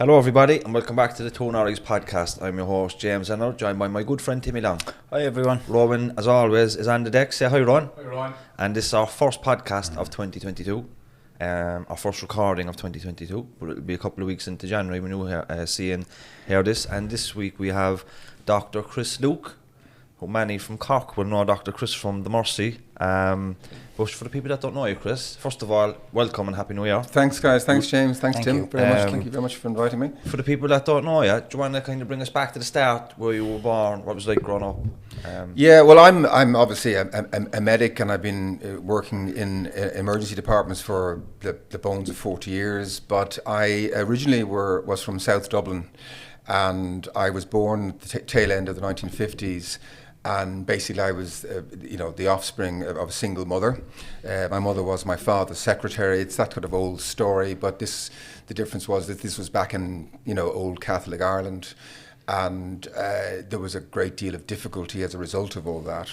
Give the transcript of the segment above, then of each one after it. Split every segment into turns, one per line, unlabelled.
Hello everybody and welcome back to the Two Norries podcast. I'm your host James Enner, joined by my good friend Timmy Long.
Hi everyone.
Rowan, as always, is on the deck. Say hi, Rowan.
Hi, Rowan.
And this is our first podcast of 2022, our first recording of 2022, but it'll be a couple of weeks into January when you'll hear this. And this week we have Dr. Chris Luke, who many from Cork will know Dr. Chris from the Mercy. But for the people that don't know you, Chris, first of all, welcome and Happy New Year.
Thanks, guys. Thanks, James. Thanks,
Thank
Tim.
you.
Very much. Thank you very much for inviting me.
For the people that don't know you, do you want to kind of bring us back to the start, where you were born, what it was like growing up?
Yeah, well, I'm obviously a medic, and I've been working in emergency departments for the bones of 40 years. But I originally was from South Dublin, and I was born at the tail end of the 1950s. And basically I was, the offspring of a single mother. My mother was my father's secretary. It's that kind of old story, but the difference was that this was back in, old Catholic Ireland. And there was a great deal of difficulty as a result of all that.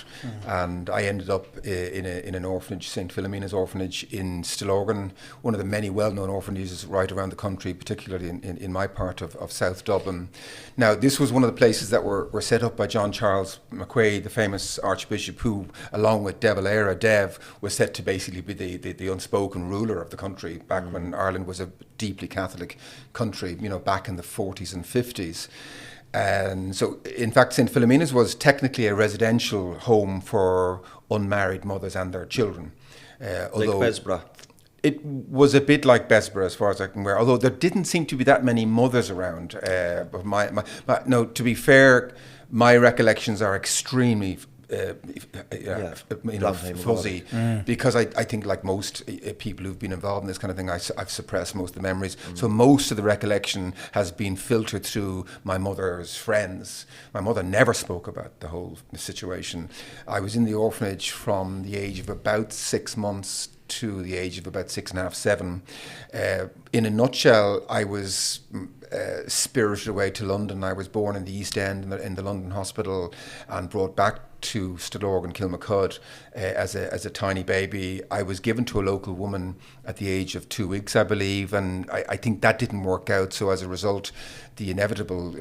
And I ended up in an orphanage, St. Philomena's orphanage in Stillorgan, one of the many well-known orphanages right around the country, particularly in my part of South Dublin. Now, this was one of the places that were set up by John Charles McQuaid, the famous Archbishop, who, along with De Valera, Dev, was set to basically be the unspoken ruler of the country back when Ireland was a deeply Catholic country, back in the 40s and 50s. And so, in fact, St. Philomena's was technically a residential home for unmarried mothers and their children.
Like Besborough?
It was a bit like Besborough, as far as I can remember, although there didn't seem to be that many mothers around. But no, to be fair, my recollections are extremely fuzzy, because I think, like most people who've been involved in this kind of thing, I've suppressed most of the memories. So most of the recollection has been filtered through my mother's friends. My mother never spoke about the whole situation. I was in the orphanage from the age of about 6 months to the age of about 6.5, 7. In a nutshell, I was spirited away to London. I was born in the East End in the London hospital and brought back to Stillorgan, Kilmacud, as a tiny baby. I was given to a local woman at the age of 2 weeks, I believe, and I think that didn't work out. So as a result, the inevitable,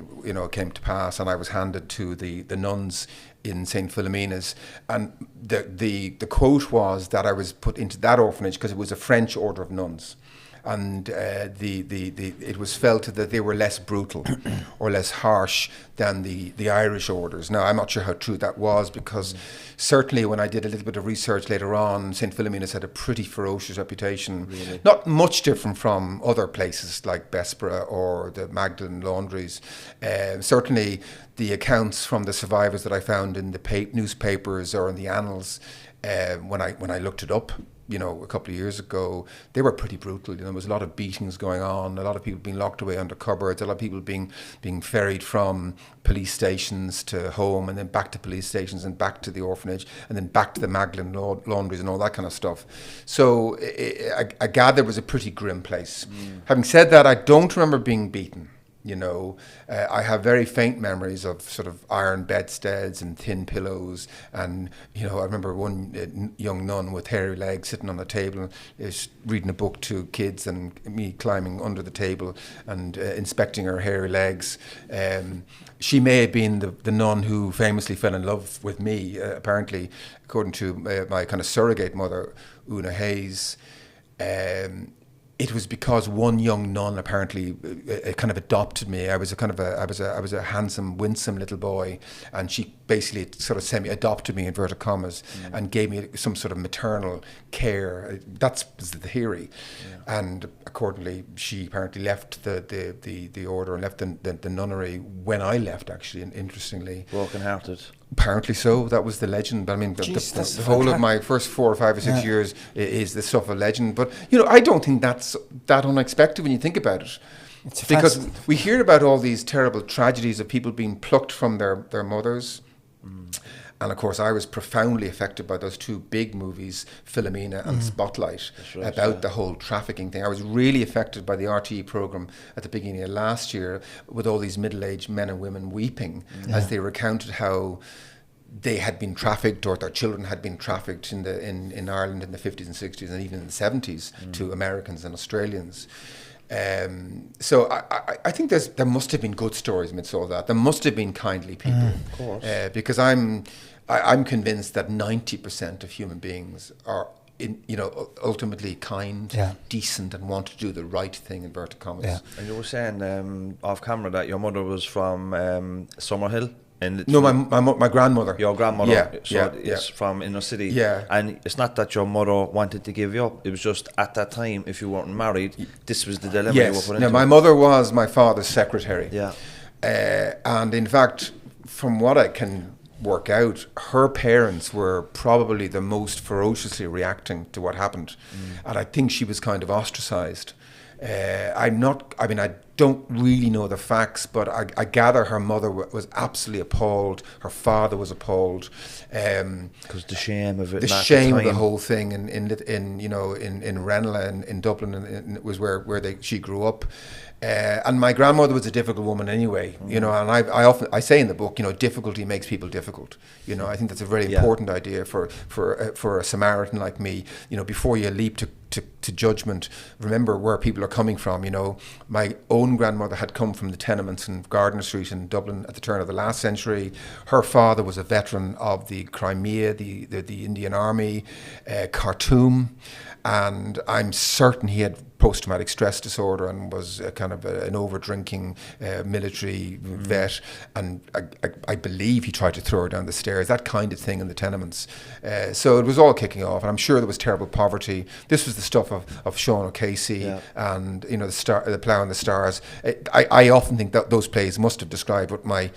came to pass, and I was handed to the nuns in St. Philomena's. And the quote was that I was put into that orphanage because it was a French order of nuns. And it was felt that they were less brutal or less harsh than the Irish orders. Now, I'm not sure how true that was, because certainly when I did a little bit of research later on, St. Philomena's had a pretty ferocious reputation. Really? Not much different from other places like Besborough or the Magdalen laundries. Certainly the accounts from the survivors that I found in the newspapers or in the annals, when I looked it up, a couple of years ago, they were pretty brutal. There was a lot of beatings going on, a lot of people being locked away under cupboards, a lot of people being ferried from police stations to home, and then back to police stations, and back to the orphanage, and then back to the Magdalen laundries and all that kind of stuff. So I gather it was a pretty grim place. Having said that, I don't remember being beaten. I have very faint memories of sort of iron bedsteads and thin pillows, and I remember one young nun with hairy legs sitting on the table reading a book to kids, and me climbing under the table and inspecting her hairy legs. She may have been the nun who famously fell in love with me, apparently, according to my kind of surrogate mother, Una Hayes. It was because one young nun apparently kind of adopted me. I was a handsome, winsome little boy, and she basically sort of semi-adopted me, inverted commas, and gave me some sort of maternal care. That's the theory. Yeah. And accordingly, she apparently left the order and left the nunnery when I left, actually, and interestingly.
Broken-hearted.
Apparently so. That was the legend. I mean, the whole of my first 4 or 5 or 6 years is the stuff of legend. But, I don't think that's that unexpected when you think about it. Because we hear about all these terrible tragedies of people being plucked from their mothers. And of course, I was profoundly affected by those 2 big movies, Philomena and Spotlight, about the whole trafficking thing. I was really affected by the RTE programme at the beginning of last year, with all these middle-aged men and women weeping as they recounted how they had been trafficked, or their children had been trafficked in Ireland in the 50s and 60s and even in the 70s to Americans and Australians. So I think there must have been good stories amidst all that. There must have been kindly people.
Of course.
Because I'm convinced that 90% of human beings are ultimately kind, decent, and want to do the right thing, inverted commas.
Yeah. And you were saying off camera that your mother was from Summerhill.
No, my grandmother.
Your grandmother, is from inner city.
Yeah.
And it's not that your mother wanted to give you up. It was just at that time, if you weren't married, this was the dilemma you were put into.
Now, my mother was my father's secretary.
Yeah.
And in fact, from what I can work out, her parents were probably the most ferociously reacting to what happened. And I think she was kind of ostracized. I don't really know the facts, but I gather her mother was absolutely appalled. Her father was appalled.
Because the shame of it.
The shame of the whole thing in Ranelagh in Dublin, and it was where she grew up. And my grandmother was a difficult woman anyway, and I say in the book, difficulty makes people difficult. I think that's a very important idea for a Samaritan like me. Before you leap to judgment, remember where people are coming from. My own grandmother had come from the tenements in Gardiner Street in Dublin at the turn of the last century. Her father was a veteran of the Crimea, the Indian Army, Khartoum, and I'm certain he had post-traumatic stress disorder and was kind of an over-drinking military vet, and I believe he tried to throw her down the stairs, that kind of thing in the tenements. So it was all kicking off, and I'm sure there was terrible poverty. This was the stuff of Sean O'Casey and the Plough and the Stars. I often think that those plays must have described what my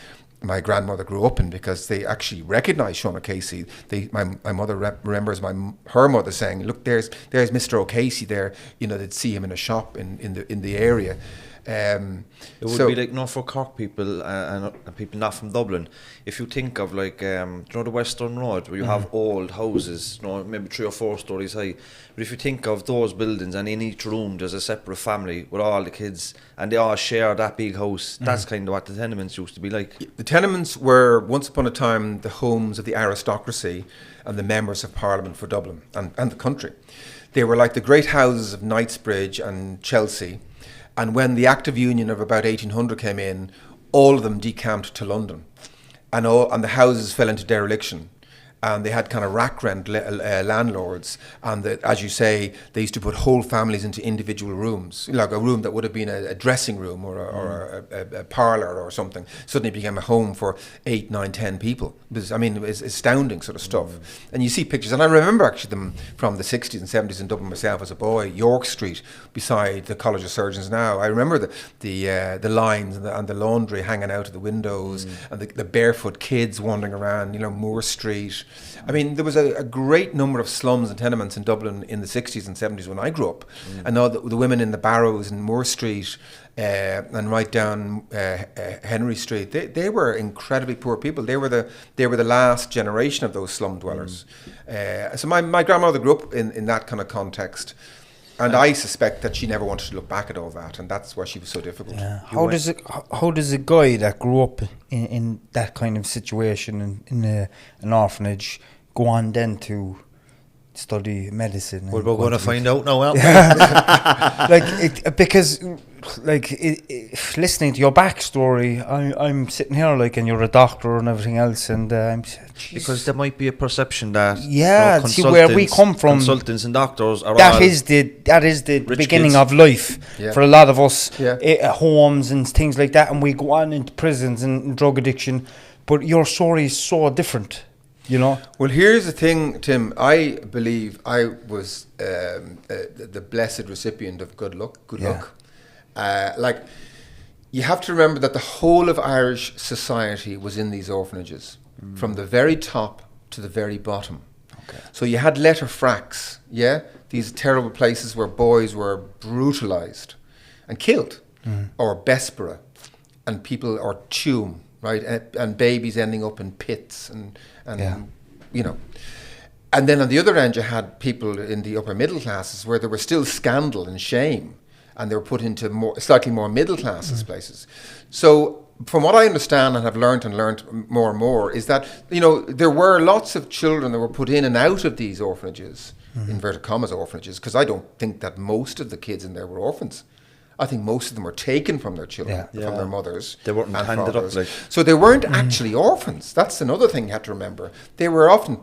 grandmother grew up in, because they actually recognised Sean O'Casey. My mother remembers her mother saying, "Look, there's Mr. O'Casey there." They'd see him in a shop in the area.
It would be like for Cork people and people not from Dublin. If you think of the Western Road, where you have old houses, maybe 3 or 4 stories high. But if you think of those buildings, and in each room there's a separate family with all the kids, and they all share that big house. That's kind of what the tenements used to be like.
The tenements were once upon a time the homes of the aristocracy and the members of Parliament for Dublin and the country. They were like the great houses of Knightsbridge and Chelsea. And when the Act of Union of about 1800 came in, all of them decamped to London, and the houses fell into dereliction. And they had kind of rack rent landlords, and as you say, they used to put whole families into individual rooms, like a room that would have been a dressing room or a parlour or something, suddenly became a home for 8, 9, 10 people. It was astounding sort of stuff. And you see pictures, and I remember actually them from the 60s and 70s in Dublin myself as a boy. York Street beside the College of Surgeons now. I remember the lines and the laundry hanging out of the windows, and the barefoot kids wandering around, Moore Street. There was a great number of slums and tenements in Dublin in the 60s and 70s when I grew up. And all the women in the Barrows in Moore Street and right down Henry Street, they were incredibly poor people. They were the last generation of those slum dwellers. So my grandmother grew up in that kind of context. And I suspect that she never wanted to look back at all that, and that's why she was so difficult.
Yeah. How does a guy that grew up in that kind of situation in an orphanage go on then to study medicine?
Well, we're going to find out now, aren't we?
Listening to your backstory, I'm sitting here and you're a doctor and everything else, and
because there might be a perception that
see where we come from.
Consultants and doctors are
that is the beginning
kids.
Of life for a lot of us.
Yeah.
Homes and things like that, and we go on into prisons and drug addiction. But your story is so different.
Well, here's the thing, Tim. I believe I was the blessed recipient of good luck. You have to remember that the whole of Irish society was in these orphanages, from the very top to the very bottom. Okay. So you had letterfracks, these terrible places where boys were brutalised and killed, or bespera, and people, or tume, right, and babies ending up in pits and. And then on the other end you had people in the upper middle classes where there was still scandal and shame, and they were put into slightly more middle classes places. So from what I understand and have learned more and more is that there were lots of children that were put in and out of these orphanages, inverted commas orphanages, because I don't think that most of the kids in there were orphans. I think most of them were taken from their children, from their mothers.
They weren't
and
handed
fathers.
up.
So they weren't actually orphans. That's another thing you have to remember. They were often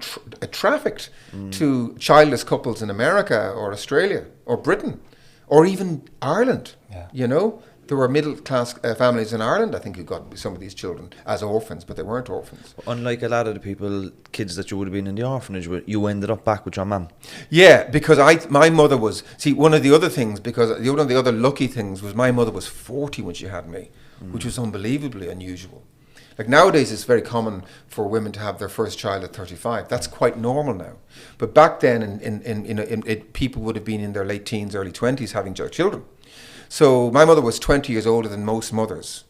trafficked to childless couples in America or Australia or Britain or even Ireland. You know, there were middle-class families in Ireland, I think, who got some of these children as orphans, but they weren't orphans.
Unlike a lot of the kids that you would have been in the orphanage with, you ended up back with your mum.
Yeah, because my mother was, one of the other things, because one of the other lucky things was my mother was 40 when she had me, which was unbelievably unusual. Like nowadays, it's very common for women to have their first child at 35. That's quite normal now. But back then, people would have been in their late teens, early 20s having children. So my mother was 20 years older than most mothers,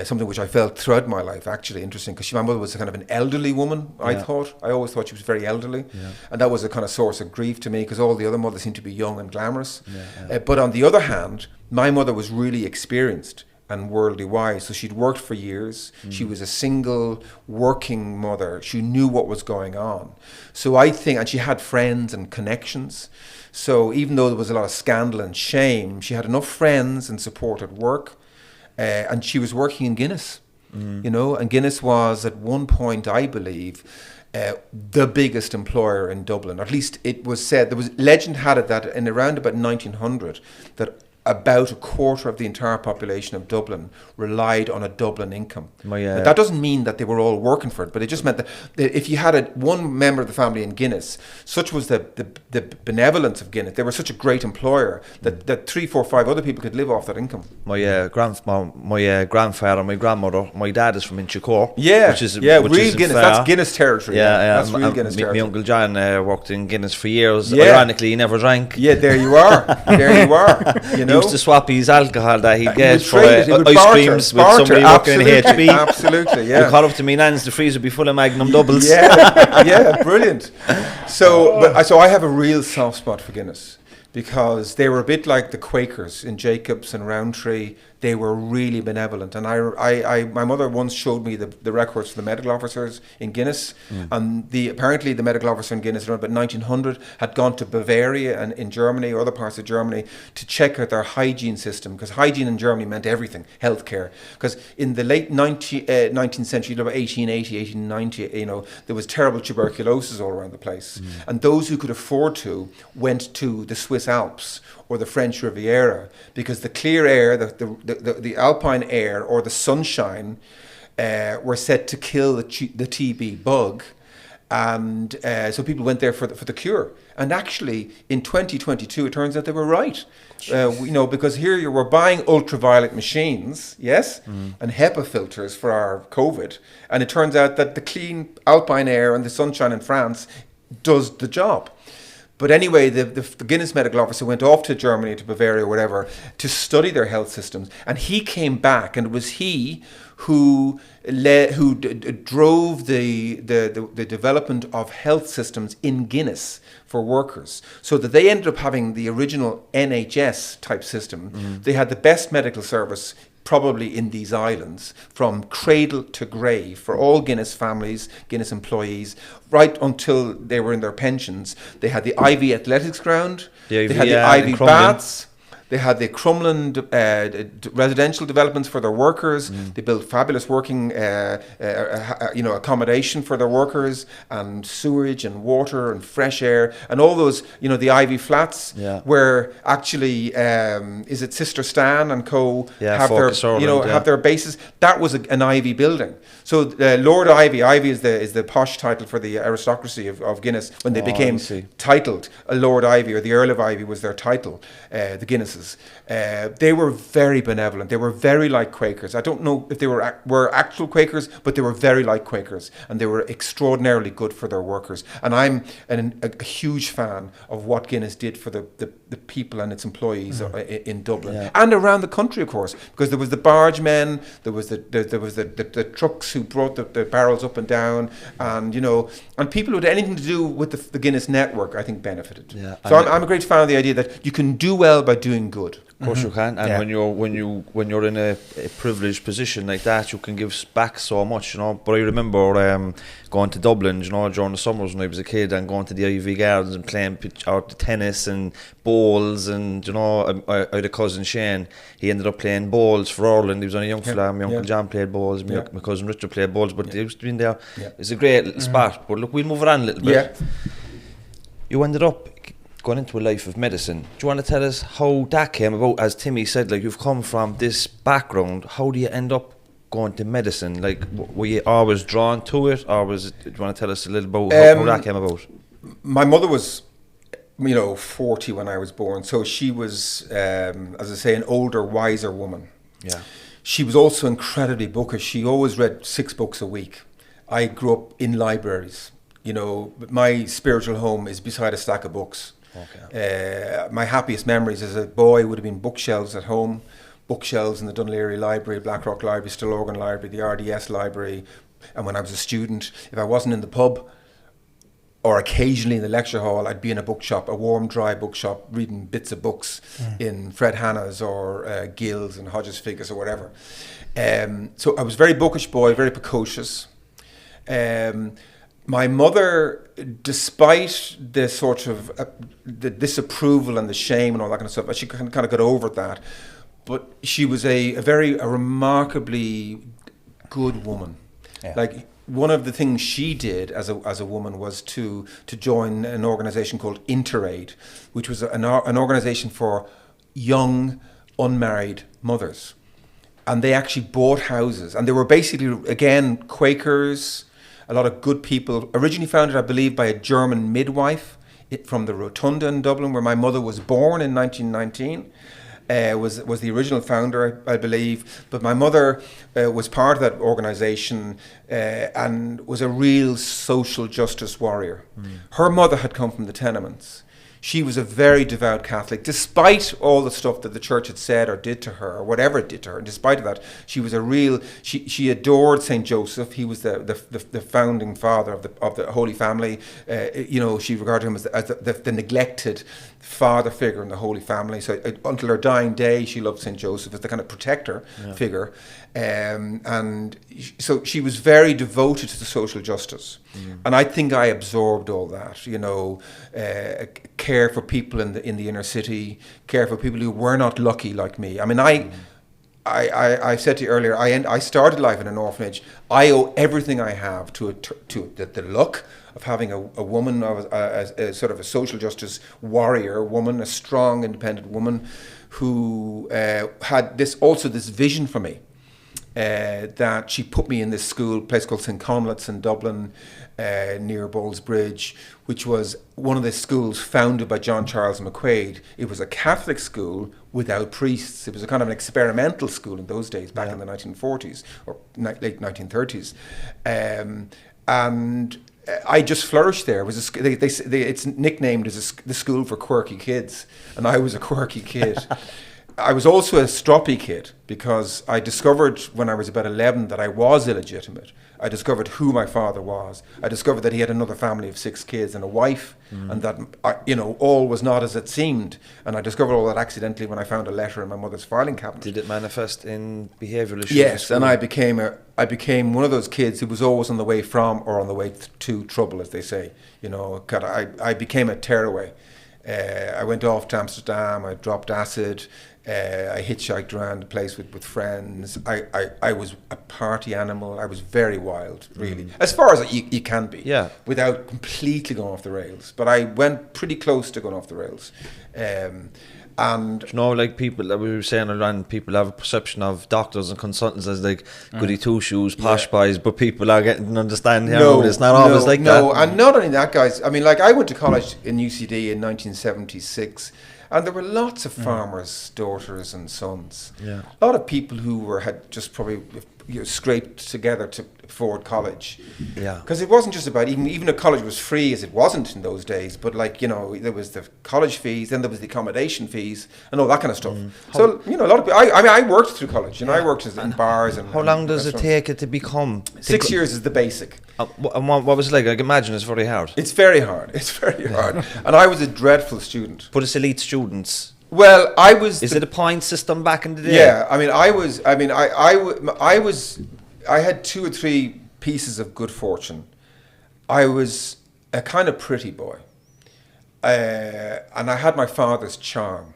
something which I felt throughout my life, actually interesting, because my mother was a kind of an elderly woman, I thought. I always thought she was very elderly. Yeah. And that was a kind of source of grief to me, because all the other mothers seemed to be young and glamorous. But on the other hand, my mother was really experienced and worldly wise. So she'd worked for years. She was a single working mother. She knew what was going on. So I think, and she had friends and connections. So even though there was a lot of scandal and shame, she had enough friends and support at work. And she was working in Guinness, you know, and Guinness was at one point, I believe, the biggest employer in Dublin. At least it was said, legend had it that in around about 1900, that about a quarter of the entire population of Dublin relied on a Dublin income. That doesn't mean that they were all working for it, but it just meant that if you had one member of the family in Guinness, such was the benevolence of Guinness, they were such a great employer that 3, 4, 5 other people could live off that income.
My grandfather, my grandmother, my dad is from Inchicore.
Which is real Guinness. That's Guinness territory.
That's
real Guinness territory.
My Uncle John worked in Guinness for years. Ironically, he never drank.
Yeah, there you are. You know?
He used to swap his alcohol that he'd get for
ice
creams with somebody working in HB.
Absolutely, yeah.
You call up to me nan's, the freezer would be full of Magnum doubles.
Yeah, brilliant. So I have a real soft spot for Guinness, because they were a bit like the Quakers in Jacobs and Rowntree. They were really benevolent, and my mother once showed me the records for the medical officers in Guinness, and apparently the medical officer in Guinness around about 1900 had gone to Bavaria and in Germany or other parts of Germany to check out their hygiene system, because hygiene in Germany meant everything, healthcare. Because in the late 19th century, about 1880, 1890, you know, there was terrible tuberculosis all around the place, and those who could afford to went to the Swiss Alps or the French Riviera, because the clear air, the alpine air or the sunshine were said to kill the TB bug, and so people went there for the cure. And actually, in 2022, it turns out they were right. You know, because here we're buying ultraviolet machines, and HEPA filters for our COVID, and it turns out that the clean alpine air and the sunshine in France does the job. But anyway, the Guinness medical officer went off to Germany, to Bavaria, or whatever, to study their health systems. And he came back, and it was he who drove the development of health systems in Guinness for workers, so that they ended up having the original NHS type system. They had the best medical service probably in these islands, from cradle to grave, for all Guinness families, Guinness employees, right until they were in their pensions. They had the Ivy Athletics Ground, they had the Ivy Baths, they had the Crumlin residential developments for their workers. They built fabulous working, accommodation for their workers, and sewage and water and fresh air, and all those. You know, the Ivy Flats, where actually is it Sister Stan and Co. have their have their bases. That was an Ivy building. So Lord Ivy is the posh title for the aristocracy of Guinness when they became titled a Lord Ivy, or the Earl of Ivy was their title. The Guinnesses. They were very benevolent. They were very like Quakers. I don't know if they were actual Quakers, but they were very like Quakers, and they were extraordinarily good for their workers. And I'm a huge fan of what Guinness did for the people and its employees in Dublin and around the country, of course, because there was the bargemen, there was the trucks who brought the barrels up and down, and and people who had anything to do with the Guinness network, I think, benefited. So I'm a great fan of the idea that you can do well by doing doing good.
Of course you can, and
Yeah.
when you're in a privileged position like that, you can give back so much, you know. But I remember going to Dublin, you know, during the summers when I was a kid, and going to the Ivy Gardens and playing tennis and bowls, and you know, I had a cousin Shane. He ended up playing bowls for Ireland. He was only a young fella. My uncle John played bowls. My cousin Richard played bowls, but they used to be in there.
Yeah.
It's a great little spot. But look, we'll move it on a little bit.
Yeah.
You ended up going into a life of medicine. Do you want to tell us how that came about? As Timmy said, like, you've come from this background. How do you end up going to medicine? Like, were you always drawn to it, or was it? Do you want to tell us a little about how that came about?
My mother was, 40 when I was born, so she was, as I say, an older, wiser woman.
Yeah.
She was also incredibly bookish. She always read 6 books a week. I grew up in libraries. My spiritual home is beside a stack of books.
Okay.
My happiest memories as a boy would have been bookshelves at home, bookshelves in the Dún Laoghaire Library, Blackrock Library, Stillorgan Library, the RDS Library. And when I was a student, if I wasn't in the pub or occasionally in the lecture hall, I'd be in a bookshop, a warm, dry bookshop, reading bits of books in Fred Hanna's or Gill's and Hodges Figgis or whatever. So I was a very bookish boy, very precocious. My mother, despite the sort of the disapproval and the shame and all that kind of stuff, she kind of got over that. But she was a remarkably good woman.
Yeah.
Like, one of the things she did as a woman was to join an organisation called Interaid, which was an organisation for young unmarried mothers, and they actually bought houses, and they were basically, again, Quakers. A lot of good people, originally founded, I believe, by a German midwife from the Rotunda in Dublin, where my mother was born in 1919. Was the original founder, I believe. But my mother was part of that organisation and was a real social justice warrior. Her mother had come from the tenements. She was a very devout Catholic, despite all the stuff that the church had said or did to her, or whatever it did to her. And despite of that, she was a real. She adored Saint Joseph. He was the founding father of the Holy Family. She regarded him as the neglected father figure in the Holy Family. So until her dying day, she loved Saint Joseph as the kind of protector figure. And so she was very devoted to the social justice. And I think I absorbed all that, care for people in the inner city, care for people who were not lucky like me. I mean, I said to you earlier, I started life in an orphanage. I owe everything I have to the luck of having a woman, a sort of a social justice warrior woman, a strong, independent woman who had this vision for me. That she put me in this school, place called St. Conleth's in Dublin, near Bowles Bridge, which was one of the schools founded by John Charles McQuaid. It was a Catholic school without priests. It was a kind of an experimental school in those days, back in the 1940s or late 1930s. And I just flourished there. It was it's nicknamed as the school for quirky kids, and I was a quirky kid. I was also a stroppy kid because I discovered when I was about 11 that I was illegitimate. I discovered who my father was. I discovered that he had another family of 6 kids and a wife, and that all was not as it seemed. And I discovered all that accidentally when I found a letter in my mother's filing cabinet.
Did it manifest in behavioural issues?
Yes, and I became one of those kids who was always on the way from or on the way to trouble, as they say. I became a tearaway. I went off to Amsterdam. I dropped acid. I hitchhiked around the place with friends. I was a party animal. I was very wild, really, as far as you can be, without completely going off the rails. But I went pretty close to going off the rails. And
like people that we were saying around, people have a perception of doctors and consultants as like goody two shoes, posh boys, but people are getting to understand how it's not always like that.
No, and not only that, guys. I mean, like, I went to college in UCD in 1976. And there were lots of farmers' daughters and sons. Yeah. A lot of people who had just probably scraped together to afford college. Yeah. Because it wasn't just about even a college was free, as it wasn't in those days. But there was the college fees, then there was the accommodation fees, and all that kind of stuff. So a lot of people. I worked through college. I worked in bars and.
How long does it take it to become?
6 years is the basic.
And what was it like? I can imagine it's very hard.
It's very hard. It's very hard. And I was a dreadful student.
But it's elite students.
Well, I was.
Is it a point system back in the day?
Yeah, I mean, I had 2 or 3 pieces of good fortune. I was a kind of pretty boy, and I had my father's charm.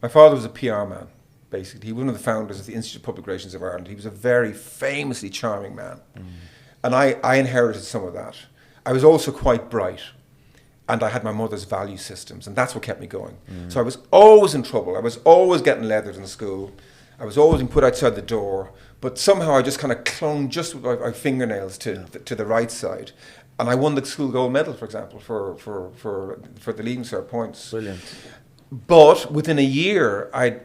My father was a PR man, basically. He was one of the founders of the Institute of Public Relations of Ireland. He was a very famously charming man, and I inherited some of that. I was also quite bright. And I had my mother's value systems, and that's what kept me going. So I was always in trouble. I was always getting leathered in school. I was always being put outside the door. But somehow I just kind of clung just with my fingernails to the right side. And I won the school gold medal, for example, for the Leaving Cert points.
Brilliant.
But within a year, I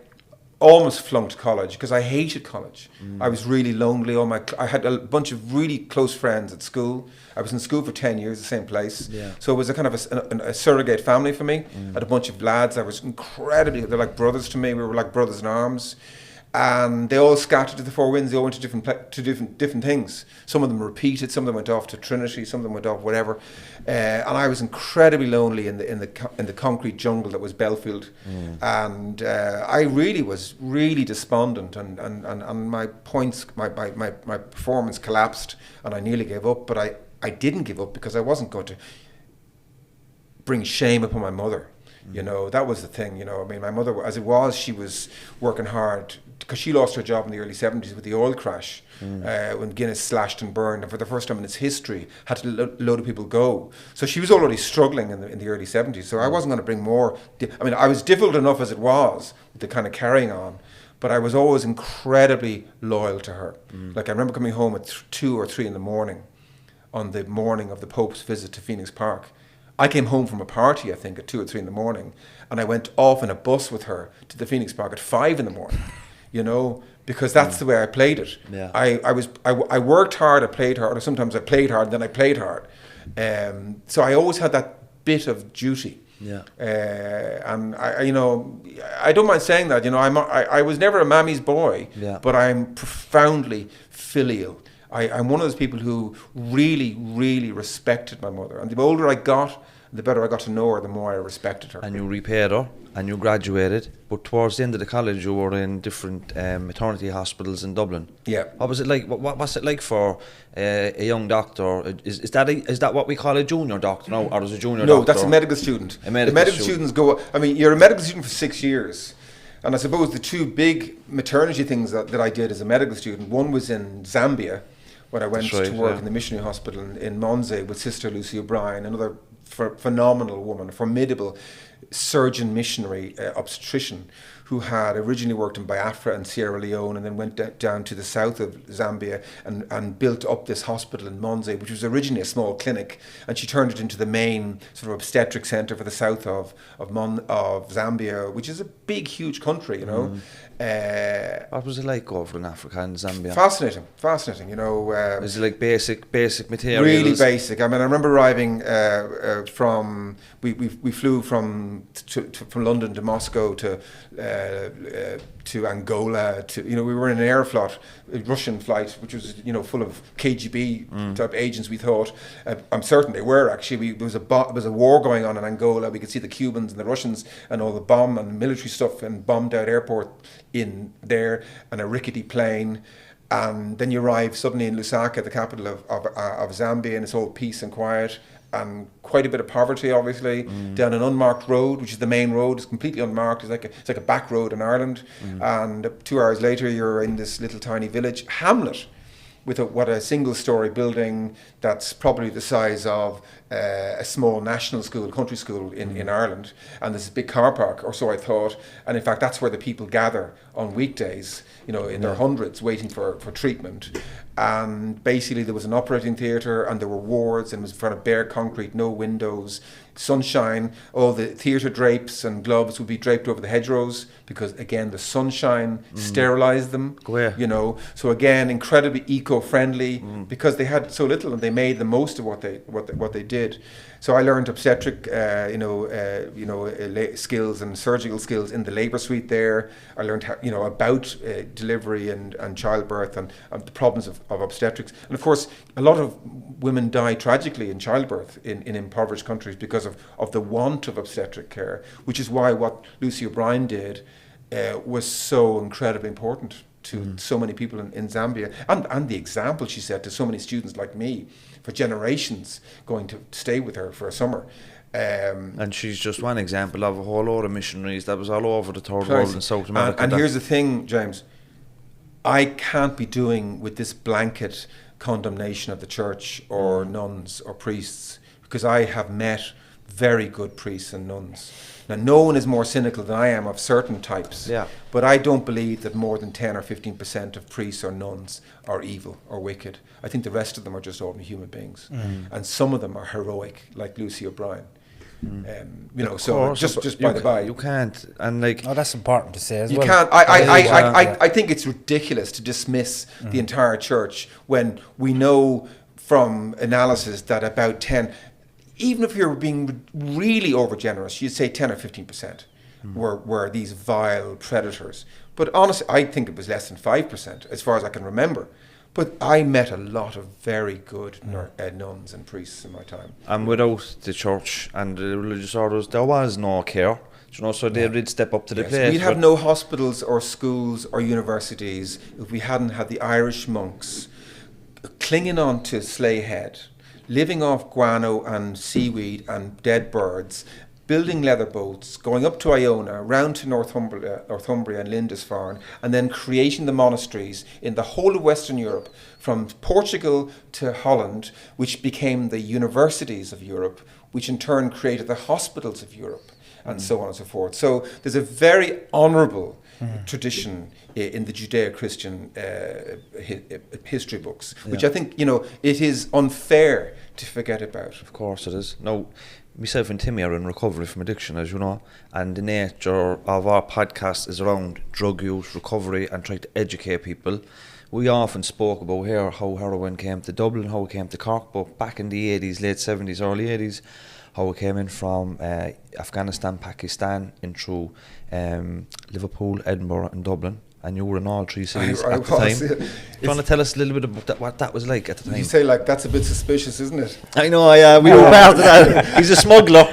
almost flunked college because I hated college. I was really lonely. I had a bunch of really close friends at school. I was in school for 10 years, the same place.
Yeah.
So it was a kind of a surrogate family for me. I had a bunch of lads. I was they're like brothers to me. We were like brothers in arms. And they all scattered to the four winds. They all went to different things. Some of them repeated. Some of them went off to Trinity. Some of them went off whatever. And I was incredibly lonely in the concrete jungle that was Belfield. And I really was really despondent. And my points, my performance collapsed. And I nearly gave up. But I didn't give up because I wasn't going to bring shame upon my mother. You know, that was the thing, you know. I mean, my mother, as it was, she was working hard because she lost her job in the early 70s with the oil crash when Guinness slashed and burned, and for the first time in its history had to load of people go. So she was already struggling in the early 70s. So I wasn't going to bring more. I mean, I was difficult enough as it was, the kind of carrying on, but I was always incredibly loyal to her. Like, I remember coming home at 2 or 3 in the morning on the morning of the Pope's visit to Phoenix Park. I came home from a party, I think, at 2 or 3 in the morning, and I went off in a bus with her to the Phoenix Park at 5 in the morning, you know, because that's the way I played it.
Yeah.
I worked hard, I played hard, or sometimes I played hard, then I played hard. So I always had that bit of duty.
Yeah.
And you know, I don't mind saying that, you know, I was never a mammy's boy, but I'm profoundly filial. I'm one of those people who really, really respected my mother. And the older I got, the better I got to know her, the more I respected her.
And you repaid her, and you graduated. But towards the end of the college, you were in different maternity hospitals in Dublin.
Yeah.
What was it like? What was it like for a young doctor? Is that what we call a junior doctor now, or is a junior doctor?
No, that's a medical student.
A medical
the medical students go. I mean, you're a medical student for 6 years. And I suppose the 2 big maternity things that I did as a medical student, one was in Zambia, when I went to work in the missionary hospital in Monze with Sister Lucy O'Brien, another phenomenal woman, a formidable surgeon missionary obstetrician who had originally worked in Biafra and Sierra Leone and then went down to the south of Zambia and built up this hospital in Monze, which was originally a small clinic, and she turned it into the main sort of obstetric centre for the south of Zambia, which is a big, huge country, you know.
What was it like over in Africa and Zambia?
Fascinating, you know.
Is it like basic materials?
Really basic. I mean, I remember arriving from, we flew from London to Moscow to Angola, you know, we were in an Aeroflot, a Russian flight, which was, you know, full of KGB type agents, we thought. I'm certain they were, actually. There was a war going on in Angola. We could see the Cubans and the Russians and all the bomb and military stuff and bombed out airport in there, and a rickety plane. And then you arrive suddenly in Lusaka, the capital of Zambia, and it's all peace and quiet. And quite a bit of poverty, obviously, down an unmarked road, which is the main road. It's completely unmarked. It's like a back road in Ireland. And 2 hours later, you're in this little tiny village hamlet with a single-story building that's probably the size of a small national school, country school in Ireland. And there's a big car park, or so I thought. And in fact, that's where the people gather on weekdays, you know, in their hundreds, waiting for treatment. And basically there was an operating theatre and there were wards, and it was in front of bare concrete, no windows, sunshine. All the theatre drapes and gloves would be draped over the hedgerows because, again, the sunshine sterilised them. You know, so again, incredibly eco-friendly because they had so little and they made the most of what they did. So I learned obstetric, skills and surgical skills in the labour suite there. I learned about delivery and childbirth and the problems of obstetrics. And of course, a lot of women die tragically in childbirth in impoverished countries because of the want of obstetric care, which is why what Lucy O'Brien did was so incredibly important to so many people in Zambia, and the example she set to so many students like me for generations going to stay with her for a summer.
And she's just one example of a whole lot of missionaries that was all over the third world in South America.
And here's the thing, James, I can't be doing with this blanket condemnation of the church or nuns or priests, because I have met very good priests and nuns. Now, no one is more cynical than I am of certain types, but I don't believe that more than 10 or 15% of priests or nuns are evil or wicked. I think the rest of them are just ordinary human beings. And some of them are heroic, like Lucy O'Brien. So just by the by,
you can't, and like,
oh, that's important to say as
you
well.
can't. I think it's ridiculous to dismiss the entire church when we know from analysis that about 10, even if you're being really overgenerous, you'd say 10 or 15% were these vile predators. But honestly, I think it was less than 5%, as far as I can remember. But I met a lot of very good nuns and priests in my time.
And without the church and the religious orders, there was no care. So they did step up to the plate.
We'd have no hospitals or schools or universities if we hadn't had the Irish monks clinging on to Slay Head, living off guano and seaweed and dead birds, building leather boats, going up to Iona, round to Northumbria and Lindisfarne, and then creating the monasteries in the whole of Western Europe, from Portugal to Holland, which became the universities of Europe, which in turn created the hospitals of Europe, and so on and so forth. So there's a very honourable tradition in the Judeo-Christian history books, which I think, it is unfair to forget about.
Of course it is. Now, myself and Timmy are in recovery from addiction, as you know, and the nature of our podcast is around drug use, recovery, and trying to educate people. We often spoke about here how heroin came to Dublin, how it came to Cork, but back in the 80s, late 70s, early 80s, how it came in from Afghanistan, Pakistan, in through Liverpool, Edinburgh and Dublin. And you were in all three cities at the time. Do you want to tell us a little bit about what that was like at the time?
You say that's a bit suspicious, isn't it?
I know, we were part of that. He's a smuggler.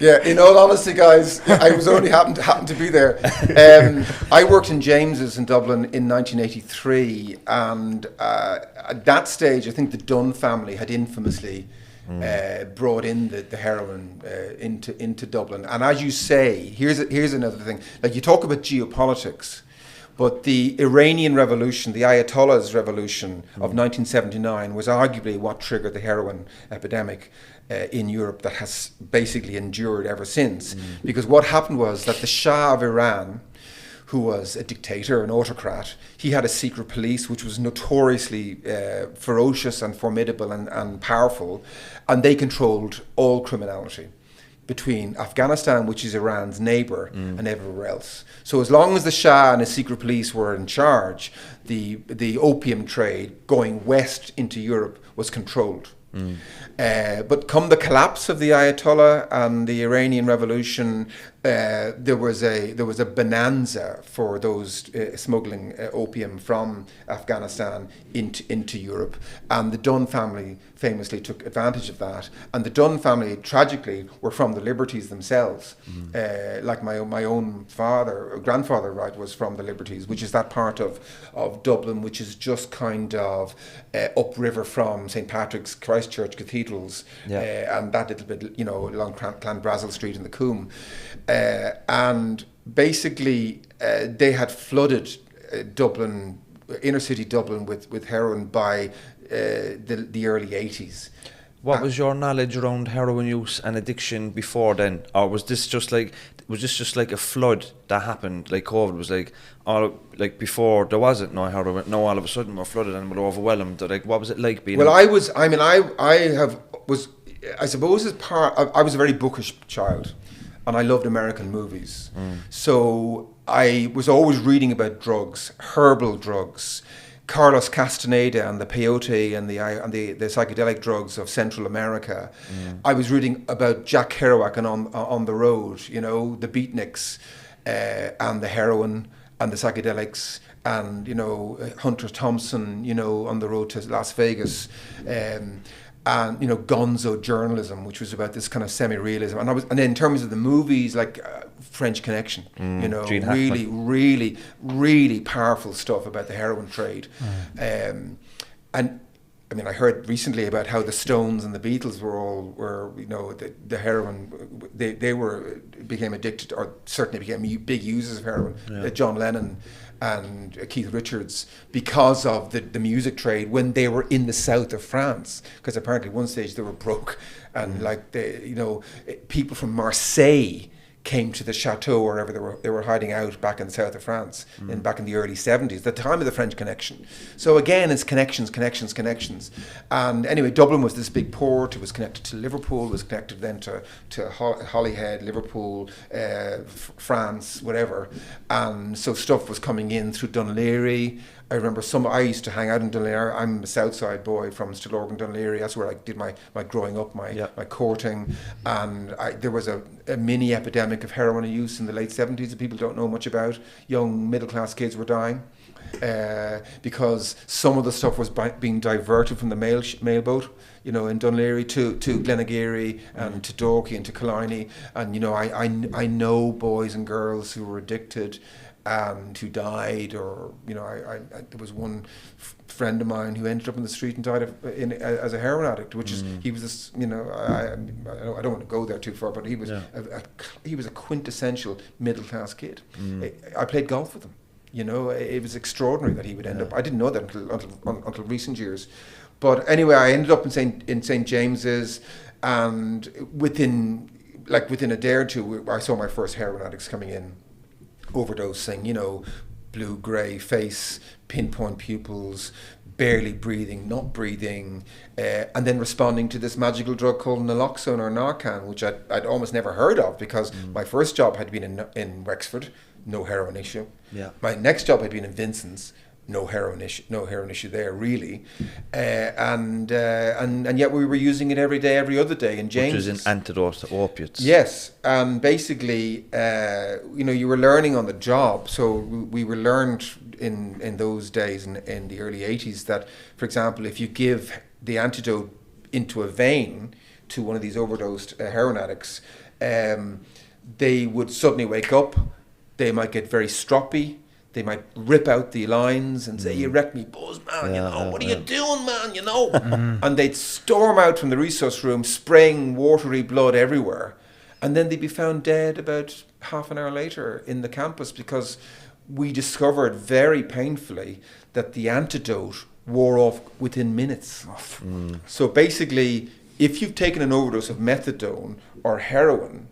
Yeah, in all honesty, guys, I was only happened to be there. I worked in James's in Dublin in 1983, and at that stage, I think the Dunn family had infamously brought in the heroin into Dublin. And as you say, here's another thing. Like, you talk about geopolitics, but the Iranian revolution, the Ayatollah's revolution of 1979, was arguably what triggered the heroin epidemic in Europe that has basically endured ever since. Because what happened was that the Shah of Iran, who was a dictator, an autocrat, he had a secret police which was notoriously ferocious and formidable and powerful, and they controlled all criminality between Afghanistan, which is Iran's neighbour, and everywhere else. So as long as the Shah and his secret police were in charge, the opium trade going west into Europe was controlled. But come the collapse of the Ayatollah and the Iranian Revolution, there was a bonanza for those smuggling opium from Afghanistan into Europe, and the Dunn family famously took advantage of that. And the Dunn family, tragically, were from the Liberties themselves. Like my own grandfather, right, was from the Liberties, which is that part of Dublin which is just kind of upriver from St. Patrick's, Christchurch cathedrals, and that little bit, along Clanbrassil Street in the Coombe. And basically, they had flooded Dublin, inner city Dublin, with heroin by the early 80s.
What was your knowledge around heroin use and addiction before then, or was this just like a flood that happened, like COVID was like before there wasn't no heroin, now all of a sudden we're flooded and we're overwhelmed? Like, what was it like being?
Well, I suppose as part, I was a very bookish child, and I loved American movies. So I was always reading about drugs, herbal drugs, Carlos Castaneda and the peyote and the psychedelic drugs of Central America. I was reading about Jack Kerouac and on the road, the beatniks. and the heroin and the psychedelics, and Hunter Thompson, on the road to Las Vegas, and gonzo journalism, which was about this kind of semi-realism, and then in terms of the movies, like French Connection, really, really, really powerful stuff about the heroin trade, and I mean, I heard recently about how the Stones and the Beatles were the heroin, they became addicted, or certainly became big users of heroin.
Yeah.
John Lennon and Keith Richards, because of the music trade when they were in the south of France, because apparently at one stage they were broke, and people from Marseille came to the chateau or wherever they were hiding out back in the south of France back in the early 70s, the time of the French Connection. So again, it's connections. And anyway, Dublin was this big port. It was connected to Liverpool. It was connected then to Holyhead, Liverpool, France, whatever. And so stuff was coming in through Dunleary. I remember I used to hang out in Dunleary. I'm a Southside boy from Stillorgan, Dunleary. That's where I did my growing up, my courting. And there was a mini epidemic of heroin use in the late 70s that people don't know much about. Young middle-class kids were dying because some of the stuff was being diverted from the mail boat, in Dunleary to Glenageary and to Dalkey and to Killiney. And, I know boys and girls who were addicted and who died, or there was one friend of mine who ended up in the street and died as a heroin addict, which is he was this, I don't want to go there too far, but he was he was a quintessential middle class kid. I played golf with him. It was extraordinary that he would end up. I didn't know that until recent years, but anyway, I ended up in St. James's, and within a day or two, I saw my first heroin addicts coming in, overdosing, blue grey face, pinpoint pupils, barely breathing, not breathing, and then responding to this magical drug called Naloxone or Narcan, which I'd almost never heard of, because my first job had been in Wexford, no heroin issue. Yeah. My next job had been in Vincent's, no heroin issue there really, and yet we were using it every day, every other day in James.
Which is an antidote to opiates.
Yes, and basically, you were learning on the job. So we were learned in those days in the early 80s that, for example, if you give the antidote into a vein to one of these overdosed heroin addicts, they would suddenly wake up. They might get very stroppy. They might rip out the lines and say, "You wrecked me, buzz, man, what are you doing, man, And they'd storm out from the resource room, spraying watery blood everywhere. And then they'd be found dead about half an hour later in the campus, because we discovered very painfully that the antidote wore off within minutes. So basically, if you've taken an overdose of methadone or heroin,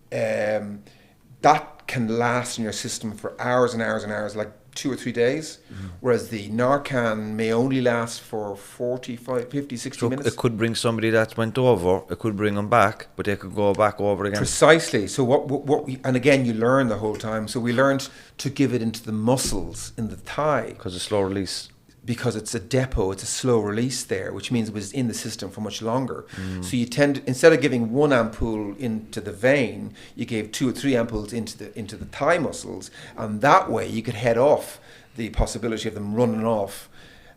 that can last in your system for hours and hours and hours, like 2 or 3 days, whereas the Narcan may only last for 45, 50, 60 minutes.
It could bring somebody that went over, it could bring them back, but they could go back over again.
Precisely. So what we, and again, you learn the whole time. So we learned to give it into the muscles in the thigh.
Because it's slow release.
Because it's a depot, it's a slow release there, which means it was in the system for much longer. So you instead of giving one ampoule into the vein, you gave 2 or 3 ampoules into the thigh muscles, and that way you could head off the possibility of them running off.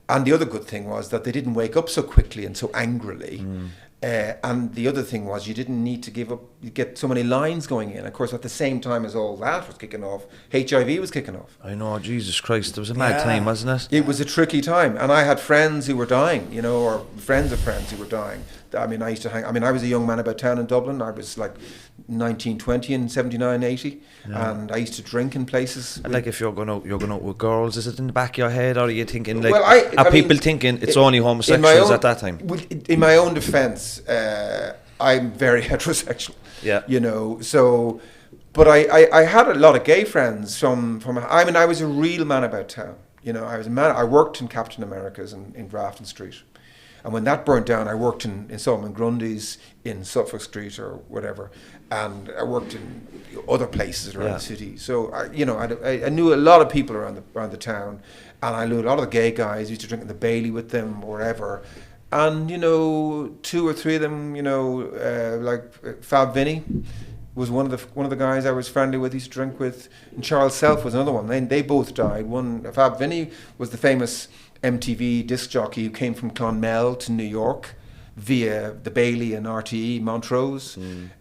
And the other good thing was that they didn't wake up so quickly and so angrily. And the other thing was you didn't need to get so many lines going in. Of course, at the same time as all that was kicking off, HIV was kicking off.
I know, Jesus Christ, it was a mad time, wasn't it?
It was a tricky time. And I had friends who were dying, or friends of friends who were dying. I mean, I was a young man about town in Dublin. I was like 19, 20 in 79, 80. Yeah. And I used to drink in places.
And like if you're going out with girls, is it in the back of your head, or are you thinking people thinking it's only homosexuals at that time?
In my own defence, I'm very heterosexual. Yeah. So, but I had a lot of gay friends from I was a real man about town. I was a man. I worked in Captain America's in Grafton Street. And when that burnt down, I worked in Solomon Grundy's in Suffolk Street or whatever, and I worked in other places around the city. So I knew a lot of people around the town, and I knew a lot of the gay guys. I used to drink in the Bailey with them, or wherever. And 2 or 3 of them, like Fab Vinny, was one of the guys I was friendly with, used to drink with, and Charles Self was another one. They both died. Fab Vinny was the famous MTV disc jockey who came from Clonmel to New York via the Bailey and RTE Montrose.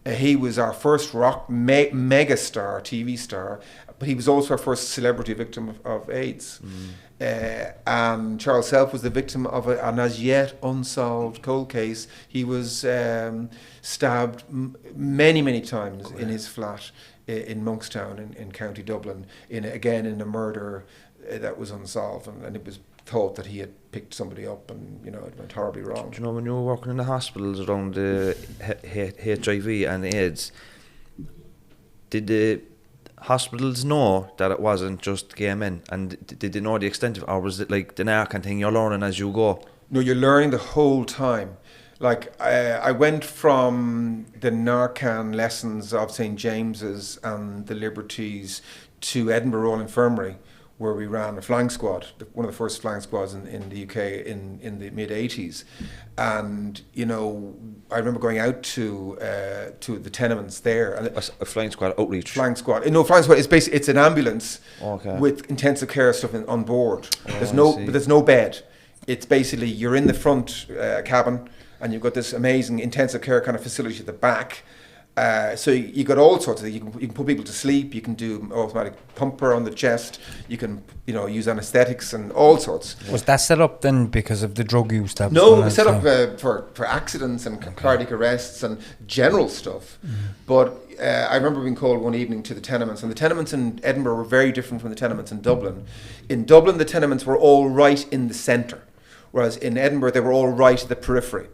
He was our first rock megastar, TV star, but he was also our first celebrity victim of AIDS. And Charles Self was the victim of an as yet unsolved cold case. He was stabbed many times in his flat in Monkstown in County Dublin, in a murder that was unsolved, and it was thought that he had picked somebody up, and it went horribly wrong.
Do you know, when you were working in the hospitals around the HIV and AIDS, did the hospitals know that it wasn't just gay men, and did they know the extent of it, or was it like the Narcan thing you're learning as you go?
No, you're learning the whole time. Like I went from the Narcan lessons of St. James's and the Liberties to Edinburgh Royal Infirmary, where we ran a flying squad, one of the first flying squads in the UK in the mid-80s. And, I remember going out to the tenements there. And
A flying squad outreach?
Flying squad. No, flying squad, it's an ambulance with intensive care stuff on board. There's no bed. It's basically, you're in the front cabin, and you've got this amazing intensive care kind of facility at the back. So you got all sorts of things. You can put people to sleep. You can do automatic pumper on the chest. You can use anaesthetics and all sorts.
Was that set up then because of the drug use? That
no, it was set up for accidents and cardiac arrests and general stuff. But I remember being called one evening to the tenements, and the tenements in Edinburgh were very different from the tenements in Dublin. In Dublin, the tenements were all right in the centre, whereas in Edinburgh they were all right at the periphery.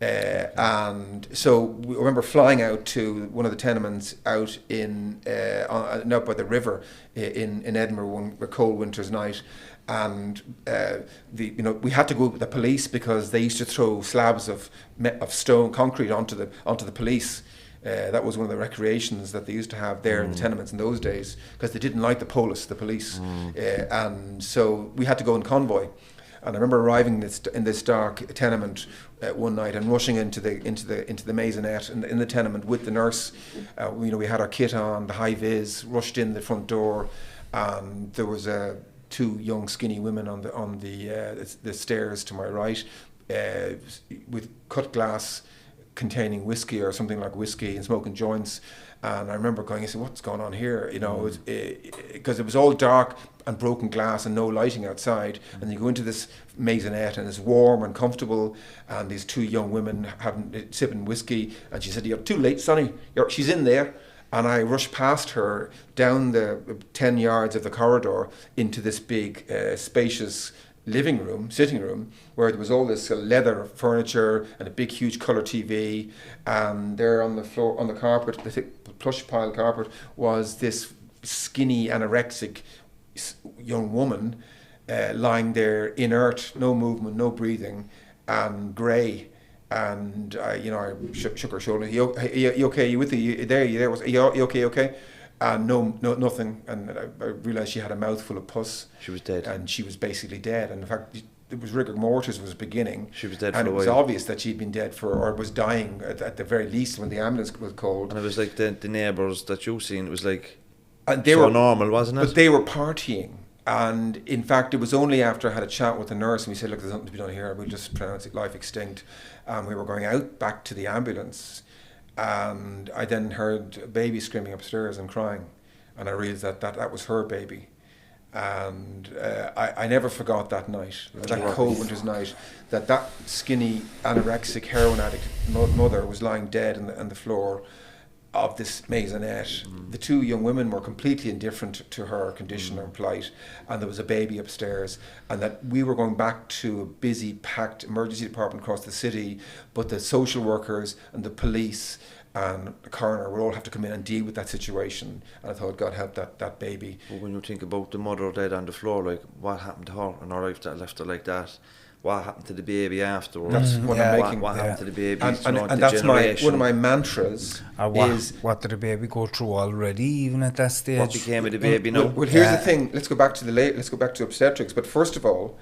And so we remember flying out to one of the tenements out out by the river in Edinburgh one cold winter's night, and we had to go with the police because they used to throw slabs of stone concrete onto the police. That was one of the recreations that they used to have there in the tenements in those days, because they didn't like the police, and so we had to go in convoy. And I remember arriving in this dark tenement one night and rushing into the maisonette in the tenement with the nurse. We had our kit on, the high vis, rushed in the front door, and there was two young skinny women on the stairs to my right, with cut glass containing whiskey or something like whiskey and smoking joints. And I remember going, I said, what's going on here? Because it was all dark and broken glass and no lighting outside. And you go into this maisonette and it's warm and comfortable, and these two young women sipping whiskey. And she said, "You're too late, Sonny. She's in there." And I rushed past her down the 10 yards of the corridor into this big, spacious sitting room, where there was all this leather furniture and a big, huge colour TV. And there on the floor, on the carpet, the thick plush pile carpet, was this skinny, anorexic young woman lying there, inert, no movement, no breathing, and grey. And I shook her shoulder. You okay? You with me? You there? You okay? And no, nothing. And I realised she had a mouthful of pus.
She was dead.
And she was basically dead. And in fact, it was rigor mortis was beginning.
She was dead for a
while. And it was
while.
obvious that she'd been dead or was dying at the very least when the ambulance was called.
And it was like the neighbours that you seen. It was like
and they were
normal, wasn't it?
But they were partying. And in fact, it was only after I had a chat with the nurse and we said, "Look, there's nothing to be done here. We'll just pronounce it life extinct." We were going out back to the ambulance, and I then heard a baby screaming upstairs and crying, and I realised that was her baby. And I never forgot that night, that cold winter's night, that skinny anorexic heroin addict mother was lying dead on the floor of this maisonette. The two young women were completely indifferent to her condition or plight, and there was a baby upstairs, and that we were going back to a busy, packed emergency department across the city, but the social workers and the police and the coroner would all have to come in and deal with that situation. And I thought, God help that baby.
But when you think about the mother dead on the floor, like, what happened to her in her life that left her like that? What happened to the baby afterwards?
That's what I'm making.
What happened to the baby?
And that's one of my mantras.
What did the baby go through already, even at that stage?
What became of the baby now?
Well, here's the thing. Let's go back to obstetrics. But first of all,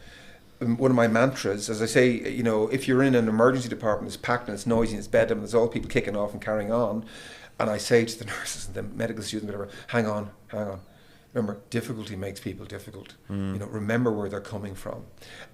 one of my mantras, as I say, if you're in an emergency department, it's packed and it's noisy and it's bedtime and there's all people kicking off and carrying on, And I say to the nurses and the medical students, whatever, hang on. Remember, difficulty makes people difficult. Remember where they're coming from.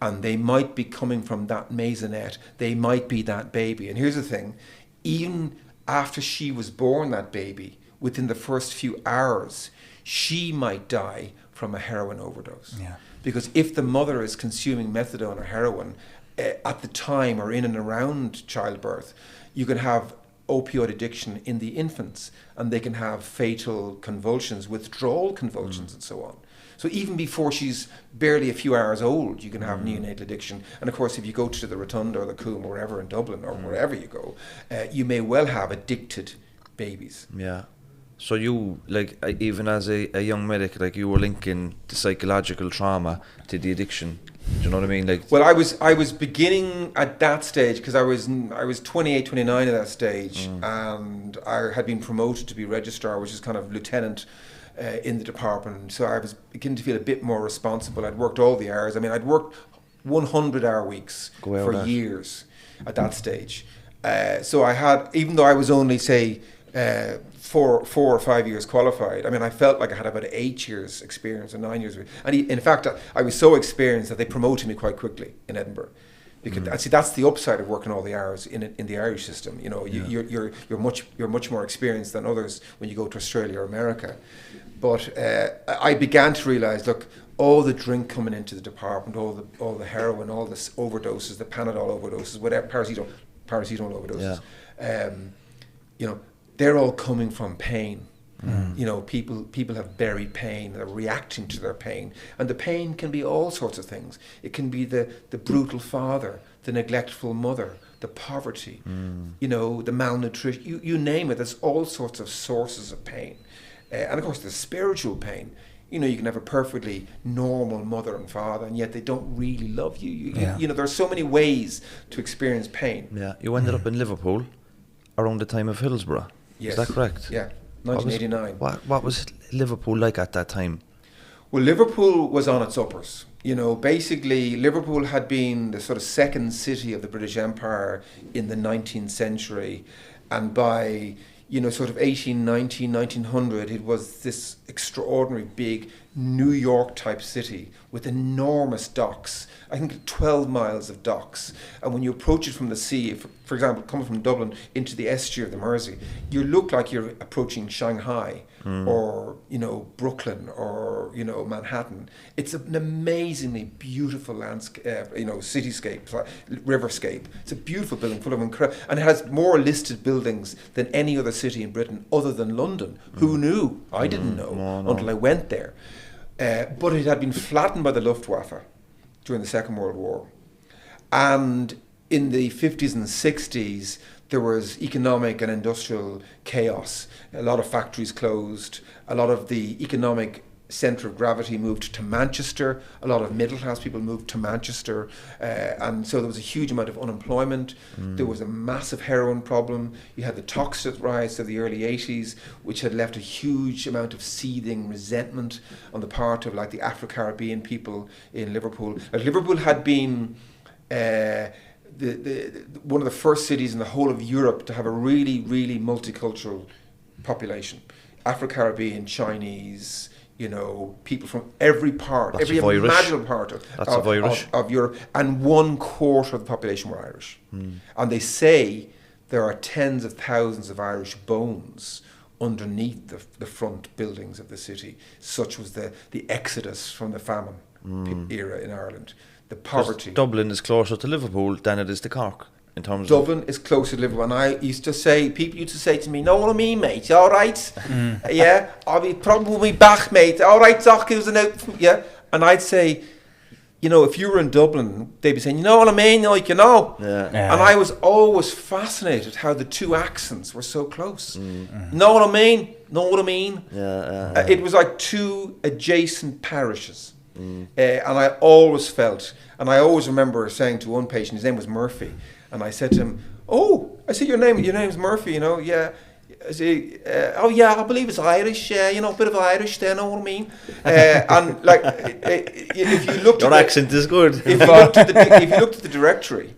And they might be coming from that maisonette. They might be that baby. And here's the thing, even after she was born, that baby, within the first few hours, she might die from a heroin overdose.
Yeah.
Because if the mother is consuming methadone or heroin at the time or in and around childbirth, you can have opioid addiction in the infants, and they can have fatal convulsions, withdrawal convulsions, and so on. So even before she's barely a few hours old, you can have neonatal addiction. And of course, if you go to the Rotunda or the Coombe or wherever in Dublin or wherever you go, you may well have addicted babies.
Yeah. So you, like, even as a young medic, like, you were linking the psychological trauma to the addiction. Do you know what I mean? Like,
well, I was beginning at that stage, because I was 28, 29 at that stage, and I had been promoted to be registrar, which is kind of lieutenant in the department. So I was beginning to feel a bit more responsible. I'd worked all the hours. I mean, I'd worked 100-hour weeks for years at that stage. So I had, even though I was only, say, 4 or 5 years qualified, I mean, I felt like I had about 8 years experience or 9 years. And in fact, I was so experienced that they promoted me quite quickly in Edinburgh. Because see, that's the upside of working all the hours in the Irish system. You know, you're much more experienced than others when you go to Australia or America. But I began to realise, look, all the drink coming into the department, all the heroin, all the overdoses, the Panadol overdoses, whatever, paracetamol overdoses. Yeah. They're all coming from pain. People have buried pain. They're reacting to their pain, and the pain can be all sorts of things. It can be the brutal father, the neglectful mother, the poverty, the malnutrition. You name it. There's all sorts of sources of pain, and of course the spiritual pain. You can have a perfectly normal mother and father, and yet they don't really love you. There's so many ways to experience pain.
Yeah, you ended up in Liverpool around the time of Hillsborough.
Yes.
Is that correct?
Yeah, 1989.
What was Liverpool like at that time?
Well, Liverpool was on its uppers. Basically Liverpool had been the sort of second city of the British Empire in the 19th century, and by sort of 1890, 1900, it was this extraordinary big New York type city with enormous docks. I think 12 miles of docks. And when you approach it from the sea, for example, coming from Dublin into the estuary of the Mersey, you look like you're approaching Shanghai or, Brooklyn or, Manhattan. It's an amazingly beautiful landscape, cityscape, riverscape. It's a beautiful building full of and it has more listed buildings than any other city in Britain other than London. Who knew? I didn't know until I went there. But it had been flattened by the Luftwaffe during the Second World War. And in the 50s and 60s, there was economic and industrial chaos. A lot of factories closed. A lot of the economic centre of gravity moved to Manchester. A lot of middle-class people moved to Manchester. And so there was a huge amount of unemployment. There was a massive heroin problem. You had the toxic rise of the early 80s, which had left a huge amount of seething resentment on the part of the Afro-Caribbean people in Liverpool. Liverpool had been one of the first cities in the whole of Europe to have a really, really multicultural population. Afro-Caribbean, Chinese, people from every part, every imaginable part of Europe, and 1/4 of the population were Irish. And they say there are tens of thousands of Irish bones underneath the front buildings of the city. Such was the exodus from the famine era in Ireland. The poverty.
Dublin is closer to Liverpool than it is to Cork in terms
Dublin is closer to Liverpool, and people used to say to me, "Know what I mean, mate? All right, yeah, I'll be probably back, mate. All right, Doc, who's an out, yeah." And I'd say, if you were in Dublin, they'd be saying, "You know what I mean, Yeah. And I was always fascinated how the two accents were so close. Know what I mean? Know what I mean?
Yeah.
It was like two adjacent parishes. And I always felt, and I always remember saying to one patient, his name was Murphy, and I said to him, I see your name's Murphy, yeah. I say, I believe it's Irish, a bit of Irish there, know what I mean? And if you looked
your accent is good.
If you looked at the directory,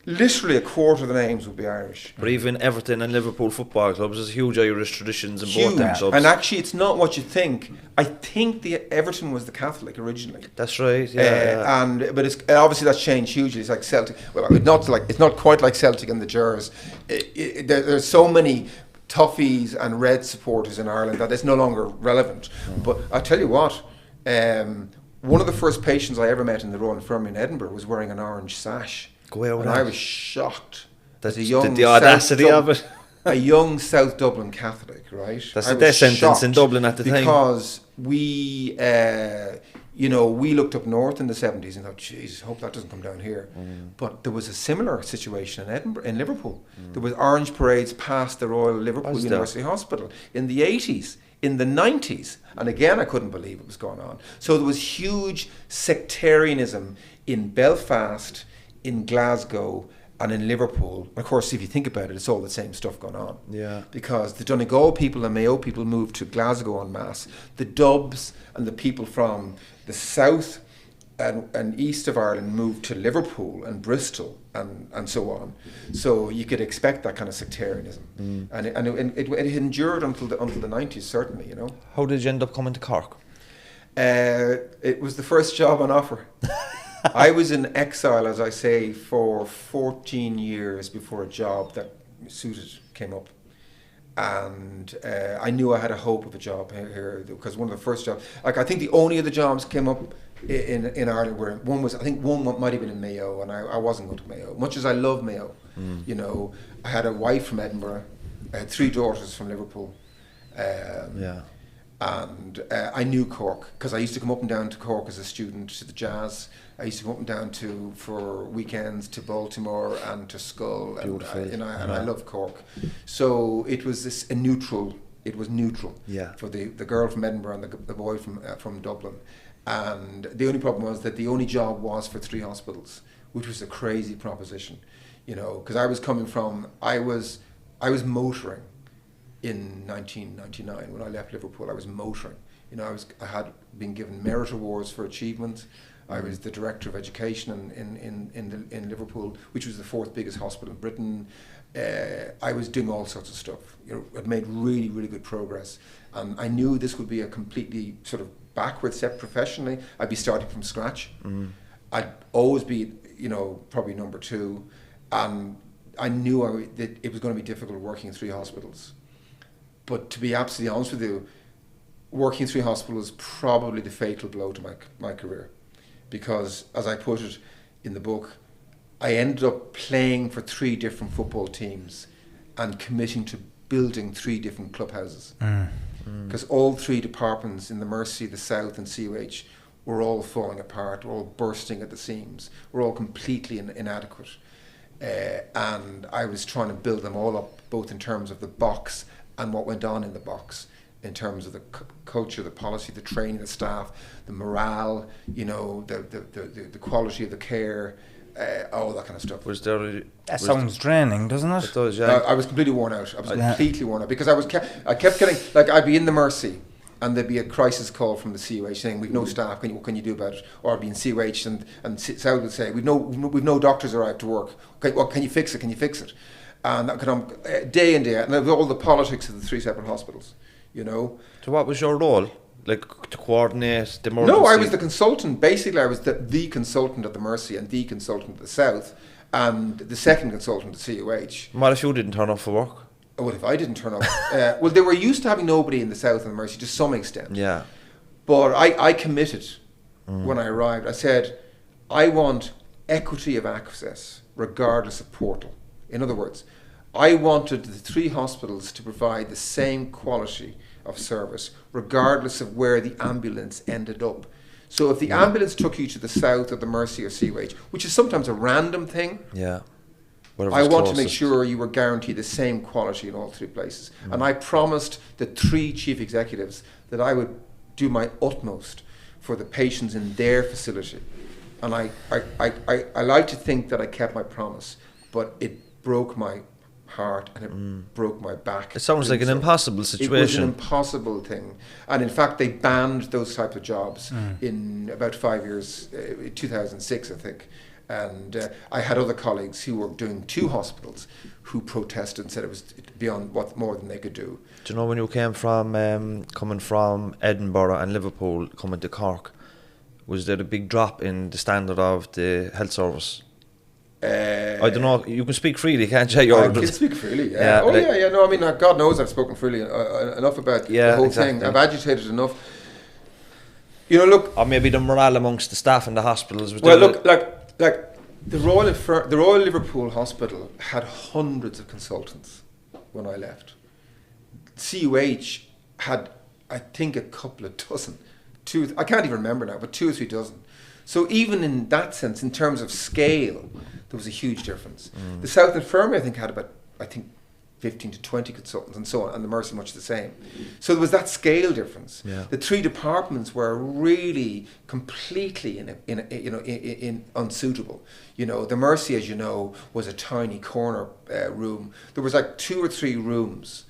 literally a quarter of the names would be Irish.
But even Everton and Liverpool football clubs, there's huge Irish traditions in both
Huge.
them clubs.
And actually, it's not what you think. I think the Everton was the Catholic originally.
That's right. Yeah.
But it's obviously that's changed hugely. It's like Celtic. Well, it's not quite like Celtic and the Gers. There's so many Toffees and Red supporters in Ireland that it's no longer relevant. But I tell you what, one of the first patients I ever met in the Royal Infirmary in Edinburgh was wearing an orange sash.
And
I was shocked.
That's the audacity of it.
A young South Dublin Catholic, right?
That's the death sentence in Dublin at the time.
Because we looked up north in the 70s and thought, geez, hope that doesn't come down here. But there was a similar situation in Liverpool. There was orange parades past the Royal Liverpool University Hospital in the 80s, in the 90s. And again, I couldn't believe it was going on. So there was huge sectarianism in Belfast, in Glasgow, and in Liverpool. Of course, if you think about it, it's all the same stuff going on.
Yeah.
Because the Donegal people and Mayo people moved to Glasgow en masse. The Dubs and the people from the south and east of Ireland moved to Liverpool and Bristol and so on. So you could expect that kind of sectarianism. And it endured until the 90s, certainly, you know.
How did you end up coming to Cork?
It was the first job on offer. I was in exile, as I say, for 14 years before a job that suited came up. And I knew I had a hope of a job here because one of the first jobs, like I think the only other jobs came up in Ireland were, one might have been in Mayo, and I wasn't going to Mayo. Much as I love Mayo, you know, I had a wife from Edinburgh, I had 3 daughters from Liverpool. And I knew Cork because I used to come up and down to Cork as a student to the Jazz. I used to come up and down for weekends to Baltimore and to Skull.
Beautiful.
And I love Cork. So it was neutral. It was neutral for the girl from Edinburgh and the boy from Dublin. And the only problem was that the only job was for 3 hospitals, which was a crazy proposition, you know, because I was motoring. In 1999, when I left Liverpool, I was motoring. You know, I had been given merit awards for achievement. I was the director of education in Liverpool, which was the 4th biggest hospital in Britain. I was doing all sorts of stuff. You know, I'd made really, really good progress, and I knew this would be a completely sort of backward step professionally. I'd be starting from scratch. I'd always be, you know, probably number 2, and I knew that it was going to be difficult working in 3 hospitals. But to be absolutely honest with you, working in 3 hospitals was probably the fatal blow to my career. Because, as I put it in the book, I ended up playing for 3 different football teams and committing to building 3 different clubhouses. Because all 3 departments in the Mercy, the South and CUH were all falling apart, were all bursting at the seams, were all completely inadequate. And I was trying to build them all up, both in terms of the box and what went on in the box, in terms of the culture, the policy, the training, the staff, the morale, you know, the quality of the care, all that kind of stuff.
That sounds draining, doesn't it?
It does, yeah.
I was completely worn out. I was completely worn out because I kept getting, like, I'd be in the Mercy and there'd be a crisis call from the CUH saying we've no staff. What can you do about it? Or I'd be in CUH and South would say we've no doctors arrived to work. Okay, well, can you fix it? Can you fix it? And that could day in day out, and there was all the politics of the 3 separate hospitals, you know.
So what was your role? Like to coordinate the emergency?
No, I was the consultant. Basically, I was the consultant at the Mercy and the consultant at the South, and the second consultant at CUH.
What if you didn't turn up for work?
What if I didn't turn up? Well, they were used to having nobody in the South and the Mercy to some extent.
Yeah.
But I committed when I arrived. I said, I want equity of access regardless of portal. In other words, I wanted the 3 hospitals to provide the same quality of service regardless of where the ambulance ended up. So if the ambulance took you to the South or the Mercy or CUH, which is sometimes a random thing, I want to make sure you were guaranteed the same quality in all 3 places. And I promised the 3 chief executives that I would do my utmost for the patients in their facility. And I like to think that I kept my promise, but it broke my heart and it broke my back.
It sounds like an impossible situation.
It was an impossible thing. And in fact, they banned those types of jobs in about 5 years, 2006, I think. And I had other colleagues who were doing 2 hospitals who protested and said it was beyond what more than they could do.
Do you know when you came from coming from Edinburgh and Liverpool coming to Cork, was there a big drop in the standard of the health service? I don't know. You can speak freely, can't you?
I can speak freely. Yeah. No, I mean, God knows I've spoken freely enough about the whole thing. I've agitated enough. You know, look.
Or maybe the morale amongst the staff in the hospitals.
Well, look, like the Royal Liverpool Hospital had hundreds of consultants when I left. CUH had, I think, a couple of dozen. I can't even remember now, but 2 or 3 dozen. So even in that sense, in terms of scale, there was a huge difference. The South Infirmary, I think, had about 15 to 20 consultants and so on, and the Mercy much the same. So there was that scale difference. Yeah. The 3 departments were really completely unsuitable. You know, the Mercy, as you know, was a tiny corner room. There was like 2 or 3 rooms,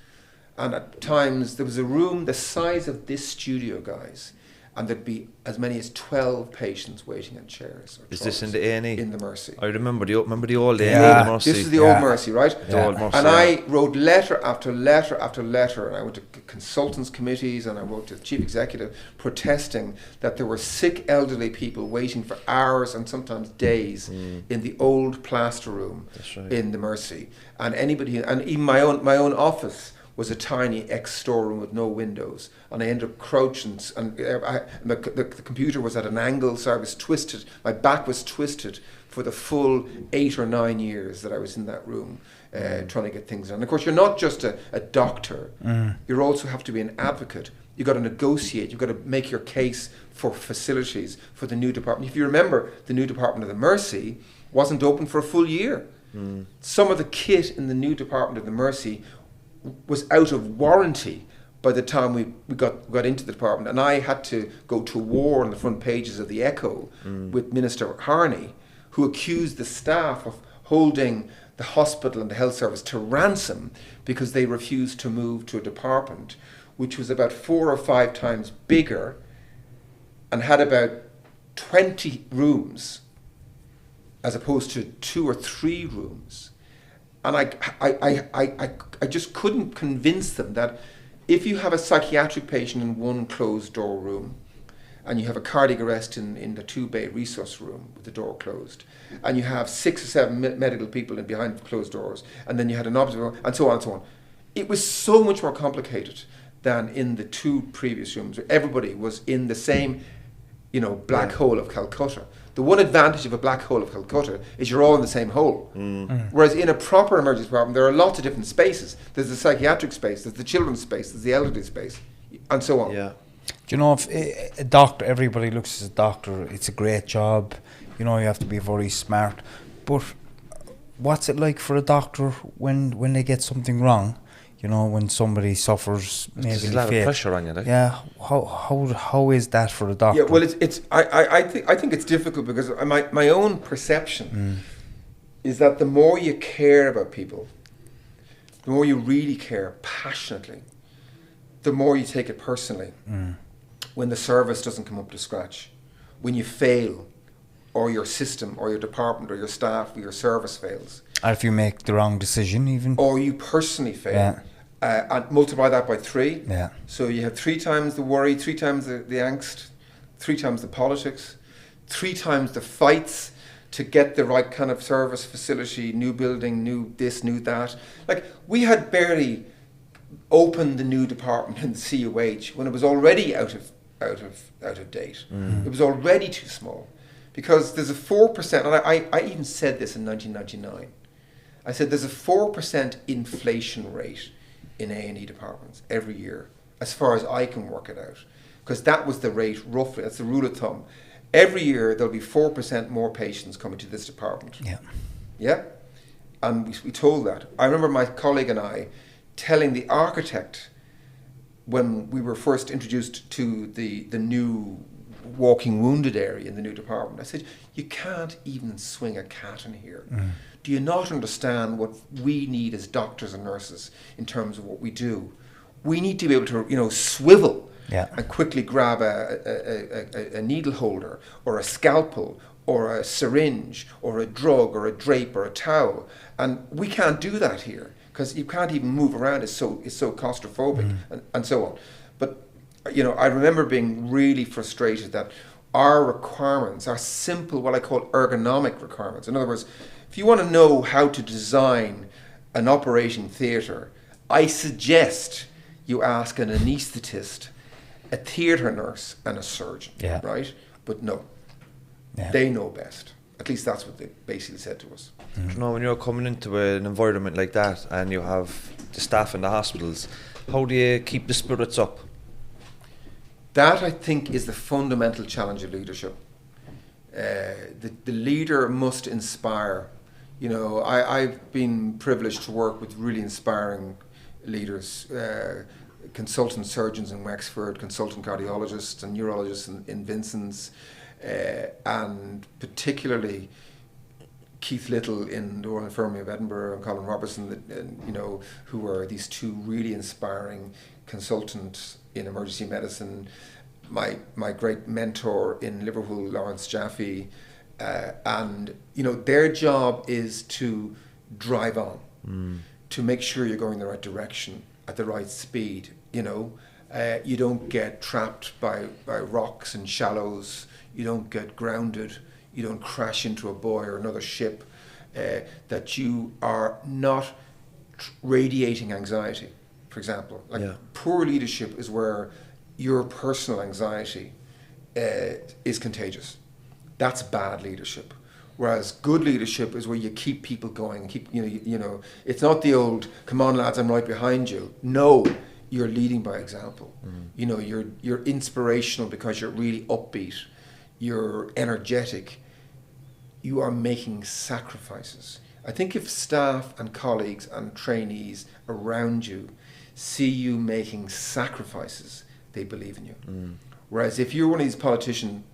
and at times there was a room the size of this studio, guys. And there'd be as many as 12 patients waiting in chairs.
Is this in the A&E?
In the Mercy.
I remember the old A&E,
the
Mercy.
This is the old Mercy, right?
The old Mercy.
And I wrote letter after letter after letter, and I went to consultants committees, and I wrote to the chief executive protesting that there were sick elderly people waiting for hours and sometimes days in the old plaster room in the Mercy. And even my own office was a tiny storeroom with no windows, and I ended up crouching, and the computer was at an angle, so I was twisted. My back was twisted for the full 8 or 9 years that I was in that room, trying to get things done. And of course, you're not just a doctor; you also have to be an advocate. You've got to negotiate. You've got to make your case for facilities for the new department. If you remember, the new department of the Mercy wasn't open for a full year. Some of the kit in the new department of the Mercy was out of warranty by the time we got into the department, and I had to go to war on the front pages of the Echo with Minister Harney, who accused the staff of holding the hospital and the health service to ransom because they refused to move to a department which was about 4 or 5 times bigger and had about 20 rooms as opposed to 2 or 3 rooms. And I just couldn't convince them that if you have a psychiatric patient in one closed door room, and you have a cardiac arrest in the 2-bay resource room with the door closed, and you have 6 or 7 medical people in behind closed doors, and then you had an observer, and so on and so on. It was so much more complicated than in the 2 previous rooms, where everybody was in the same, black hole of Calcutta. The one advantage of a black hole of Calcutta is you're all in the same hole. Whereas in a proper emergency department, there are lots of different spaces. There's the psychiatric space, there's the children's space, there's the elderly space, and so on.
Yeah. Do you know, if a doctor, everybody looks as a doctor, it's a great job. You have to be very smart. But what's it like for a doctor when they get something wrong? When somebody suffers, maybe
there's a lot of pressure on you. Like.
Yeah, how is that for a doctor?
Yeah, well, I think it's difficult because my own perception is that the more you care about people, the more you really care passionately, the more you take it personally. When the service doesn't come up to scratch, when you fail, or your system, or your department, or your staff, or your service fails.
Or if you make the wrong decision, even.
Or you personally fail. Yeah. And multiply that by 3.
Yeah.
So you have 3 times the worry, 3 times the angst, 3 times the politics, 3 times the fights to get the right kind of service facility, new building, new this, new that. Like, we had barely opened the new department in the CUH when it was already out of date. It was already too small. Because there's a 4%, and I even said this in 1999. I said there's a 4% inflation rate in A&E departments every year, as far as I can work it out. Because that was the rate, roughly, that's the rule of thumb. Every year there'll be 4% more patients coming to this department.
Yeah.
Yeah? And we told that. I remember my colleague and I telling the architect when we were first introduced to the new walking wounded area in the new department, I said, you can't even swing a cat in here. Do you not understand what we need as doctors and nurses in terms of what we do? We need to be able to, swivel and quickly grab a needle holder or a scalpel or a syringe or a drug or a drape or a towel. And we can't do that here because you can't even move around. It's so claustrophobic and so on. But, you know, I remember being really frustrated that our requirements are simple, what I call ergonomic requirements. In other words, if you want to know how to design an operating theatre, I suggest you ask an anaesthetist, a theatre nurse, and a surgeon, right? But no, they know best. At least that's what they basically said to us.
You know, when you're coming into an environment like that and you have the staff in the hospitals, how do you keep the spirits up?
That, I think, is the fundamental challenge of leadership. The leader must inspire. You know, I've been privileged to work with really inspiring leaders, consultant surgeons in Wexford, consultant cardiologists and neurologists in Vincent's, and particularly Keith Little in the Royal Infirmary of Edinburgh and Colin Robertson, you know, who are these two really inspiring consultants in emergency medicine. My great mentor in Liverpool, Lawrence Jaffe, and you know, their job is to drive on, to make sure you're going the right direction at the right speed. You know, you don't get trapped by rocks and shallows. You don't get grounded. You don't crash into a buoy or another ship. That you are not radiating anxiety, for example. Like poor leadership is where your personal anxiety is contagious. That's bad leadership. Whereas good leadership is where you keep people going, you know, it's not the old, come on lads, I'm right behind you. No, you're leading by example. You know, you're inspirational because you're really upbeat, you're energetic, you are making sacrifices. I think if staff and colleagues and trainees around you see you making sacrifices, they believe in you. Whereas if you're one of these politicians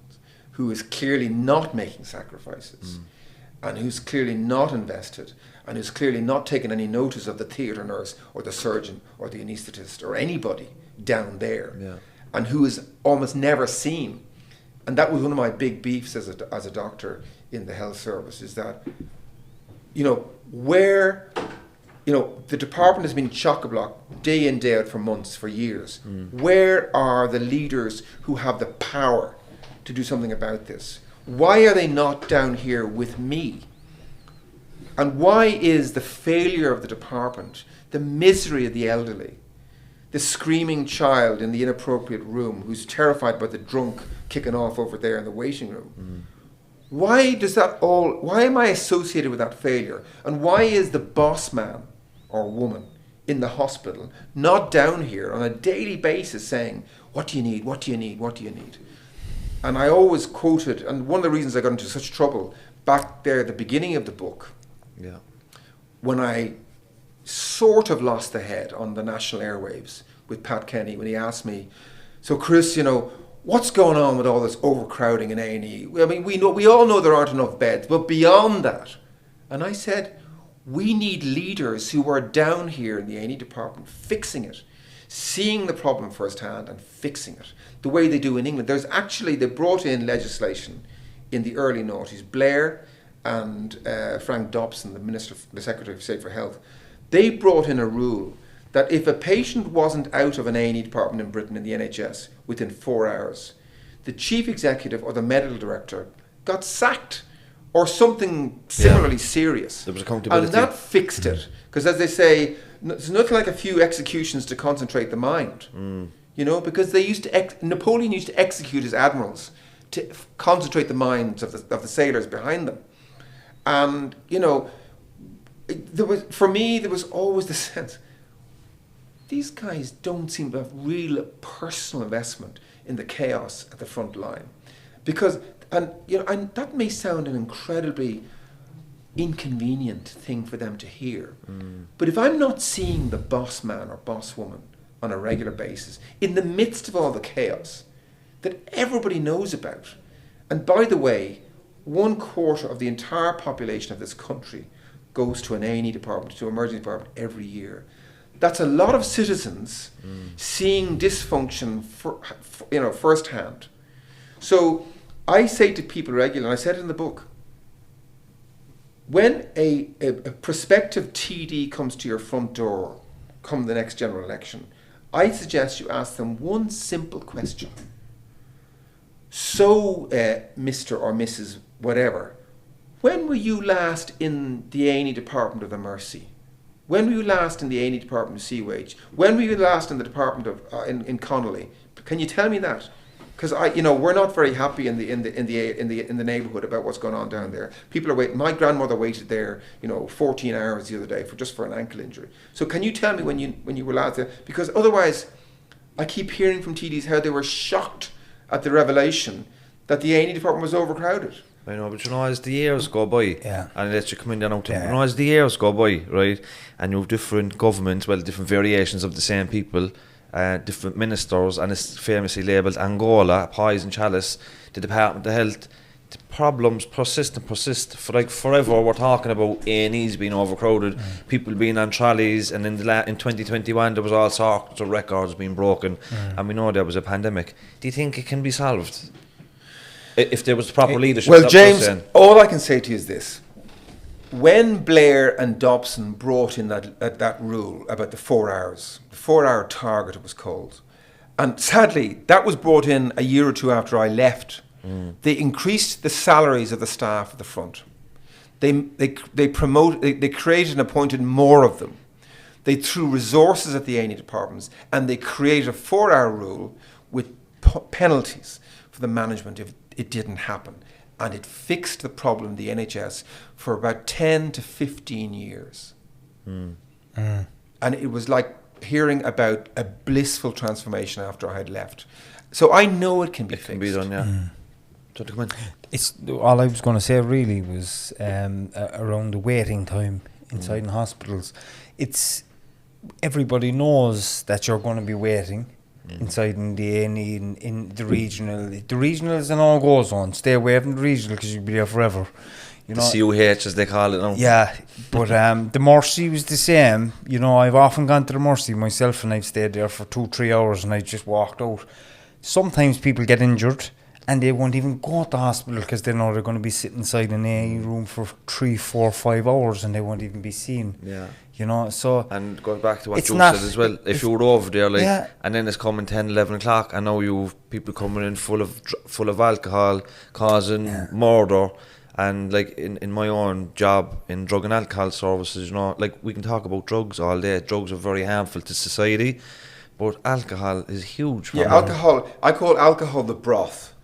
who is clearly not making sacrifices and who's clearly not invested and who's clearly not taken any notice of the theatre nurse or the surgeon or the anaesthetist or anybody down there, and who is almost never seen. And that was one of my big beefs as a doctor in the health service, is that, you know, where, you know, the department has been chock-a-block day in, day out for months, for years. Where are the leaders who have the power to do something about this? Why are they not down here with me? And why is the failure of the department, the misery of the elderly, the screaming child in the inappropriate room who's terrified by the drunk kicking off over there in the waiting room? Why am I associated with that failure? And why is the boss man or woman in the hospital not down here on a daily basis saying, what do you need, what do you need, what do you need? And I always quoted, and one of the reasons I got into such trouble back there at the beginning of the book, when I sort of lost the head on the national airwaves with Pat Kenny, when he asked me, so Chris, you know, what's going on with all this overcrowding in A&E? I mean, we all know there aren't enough beds, but beyond that. And I said, we need leaders who are down here in the A&E department fixing it, seeing the problem firsthand and fixing it, the way they do in England. They brought in legislation in the early noughties. Blair and Frank Dobson, the Secretary of State for Health, they brought in a rule that if a patient wasn't out of an A&E department in Britain in the NHS within 4 hours, the chief executive or the medical director got sacked or something similarly serious.
There was accountability.
And that fixed it. Because as they say, it's nothing like a few executions to concentrate the mind. You know, because they used to Napoleon used to execute his admirals to concentrate the minds of the sailors behind them. And, you know, there was always the sense, these guys don't seem to have real personal investment in the chaos at the front line. Because, and that may sound an incredibly inconvenient thing for them to hear. But if I'm not seeing the boss man or boss woman on a regular basis, in the midst of all the chaos that everybody knows about, and by the way, 1/4 of the entire population of this country goes to an A&E department, to an emergency department every year. That's a lot of citizens seeing dysfunction firsthand. So I say to people regularly, and I said it in the book, when a prospective TD comes to your front door come the next general election, I suggest you ask them one simple question. So, Mr. or Mrs. whatever, when were you last in the A&E department of the Mercy? When were you last in the A&E department of CUH? When were you last in the department of in Connolly? Can you tell me that? Because we're not very happy in the neighbourhood about what's going on down there. People are waiting. My grandmother waited there, 14 hours the other day for an ankle injury. So can you tell me when you were last there? Because otherwise, I keep hearing from TDs how they were shocked at the revelation that the A&E department was overcrowded.
I know, but as the years go by,
Yeah.
and let you come in there now, as the years go by, right, and you have different governments, different variations of the same people, different ministers, and it's famously labelled Angola, Poison Chalice, the Department of Health. The problems persist for forever. We're talking about A&Es being overcrowded, people being on trolleys, and in 2021 there was all sorts of records being broken, and we know there was a pandemic. Do you think it can be solved if there was proper leadership?
Well, James, all I can say to you is this. When Blair and Dobson brought in that rule about the 4 hours, the 4-hour target it was called, and sadly that was brought in a year or two after I left. They increased the salaries of the staff at the front. They created and appointed more of them. They threw resources at the A&E departments, and they created a 4-hour rule with penalties for the management if it didn't happen. And it fixed the problem in the NHS for about 10 to 15 years. And it was like hearing about a blissful transformation after I had left. So I know it can be fixed.
It can be done, yeah.
It's all I was going to say really was around the waiting time inside in hospitals. It's everybody knows that you're going to be waiting inside in the A&E, in the regional. The regional is an all-go zone. Stay away from the regional because you'll be there forever.
The CUH as they call it now.
Yeah, but the Mercy was the same. I've often gone to the Mercy myself, and I've stayed there for 2-3 hours, and I just walked out. Sometimes people get injured, and they won't even go to the hospital because they know they're going to be sitting inside an A&E room for 3, 4, 5 hours, and they won't even be seen.
Yeah.
So...
And going back to what you said as well, if you were over there, and then it's coming 10, 11 o'clock, and now you've people coming in full of alcohol, causing murder, and in my own job in drug and alcohol services, we can talk about drugs all day. Drugs are very harmful to society, but alcohol is huge.
Yeah, alcohol, I call alcohol the broth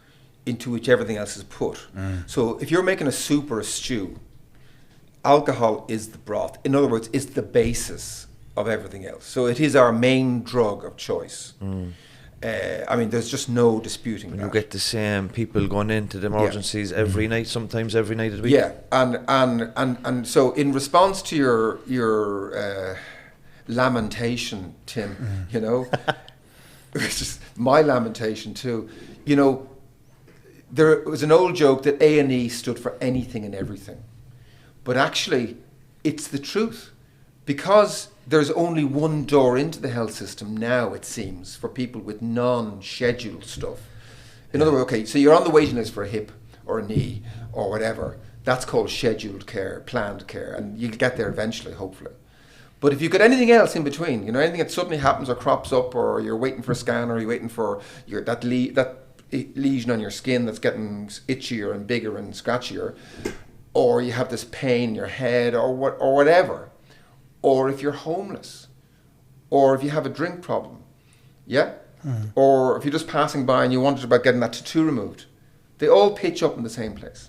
into which everything else is put. So if you're making a soup or a stew, alcohol is the broth. In other words, it's the basis of everything else. So it is our main drug of choice. There's just no disputing that.
You get the same people going into the emergencies every night, sometimes every night of the week.
Yeah, and so in response to your lamentation, Tim, it's just my lamentation too. There was an old joke that A&E stood for anything and everything. But actually, it's the truth. Because there's only one door into the health system now, it seems, for people with non-scheduled stuff. In other words, so you're on the waiting list for a hip or a knee or whatever. That's called scheduled care, planned care, and you'll get there eventually, hopefully. But if you've got anything else in between, anything that suddenly happens or crops up, or you're waiting for a scan, or you're waiting for that lesion on your skin that's getting itchier and bigger and scratchier, or you have this pain in your head, or whatever, or if you're homeless, or if you have a drink problem, or if you're just passing by and you wondered about getting that tattoo removed, they all pitch up in the same place.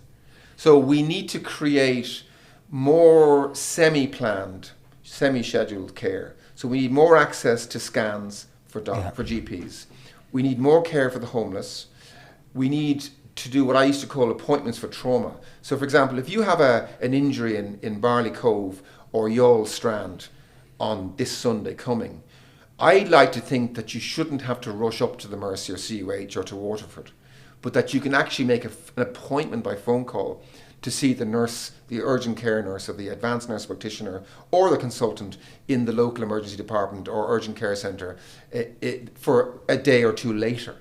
So we need to create more semi-planned, semi-scheduled care. So we need more access to scans for GPs. We need more care for the homeless. We need to do what I used to call appointments for trauma. So, for example, if you have an injury in Barley Cove or Youghal Strand on this Sunday coming, I'd like to think that you shouldn't have to rush up to the Mercy or CUH or to Waterford, but that you can actually make an appointment by phone call to see the nurse, the urgent care nurse or the advanced nurse practitioner or the consultant in the local emergency department or urgent care centre for a day or two later.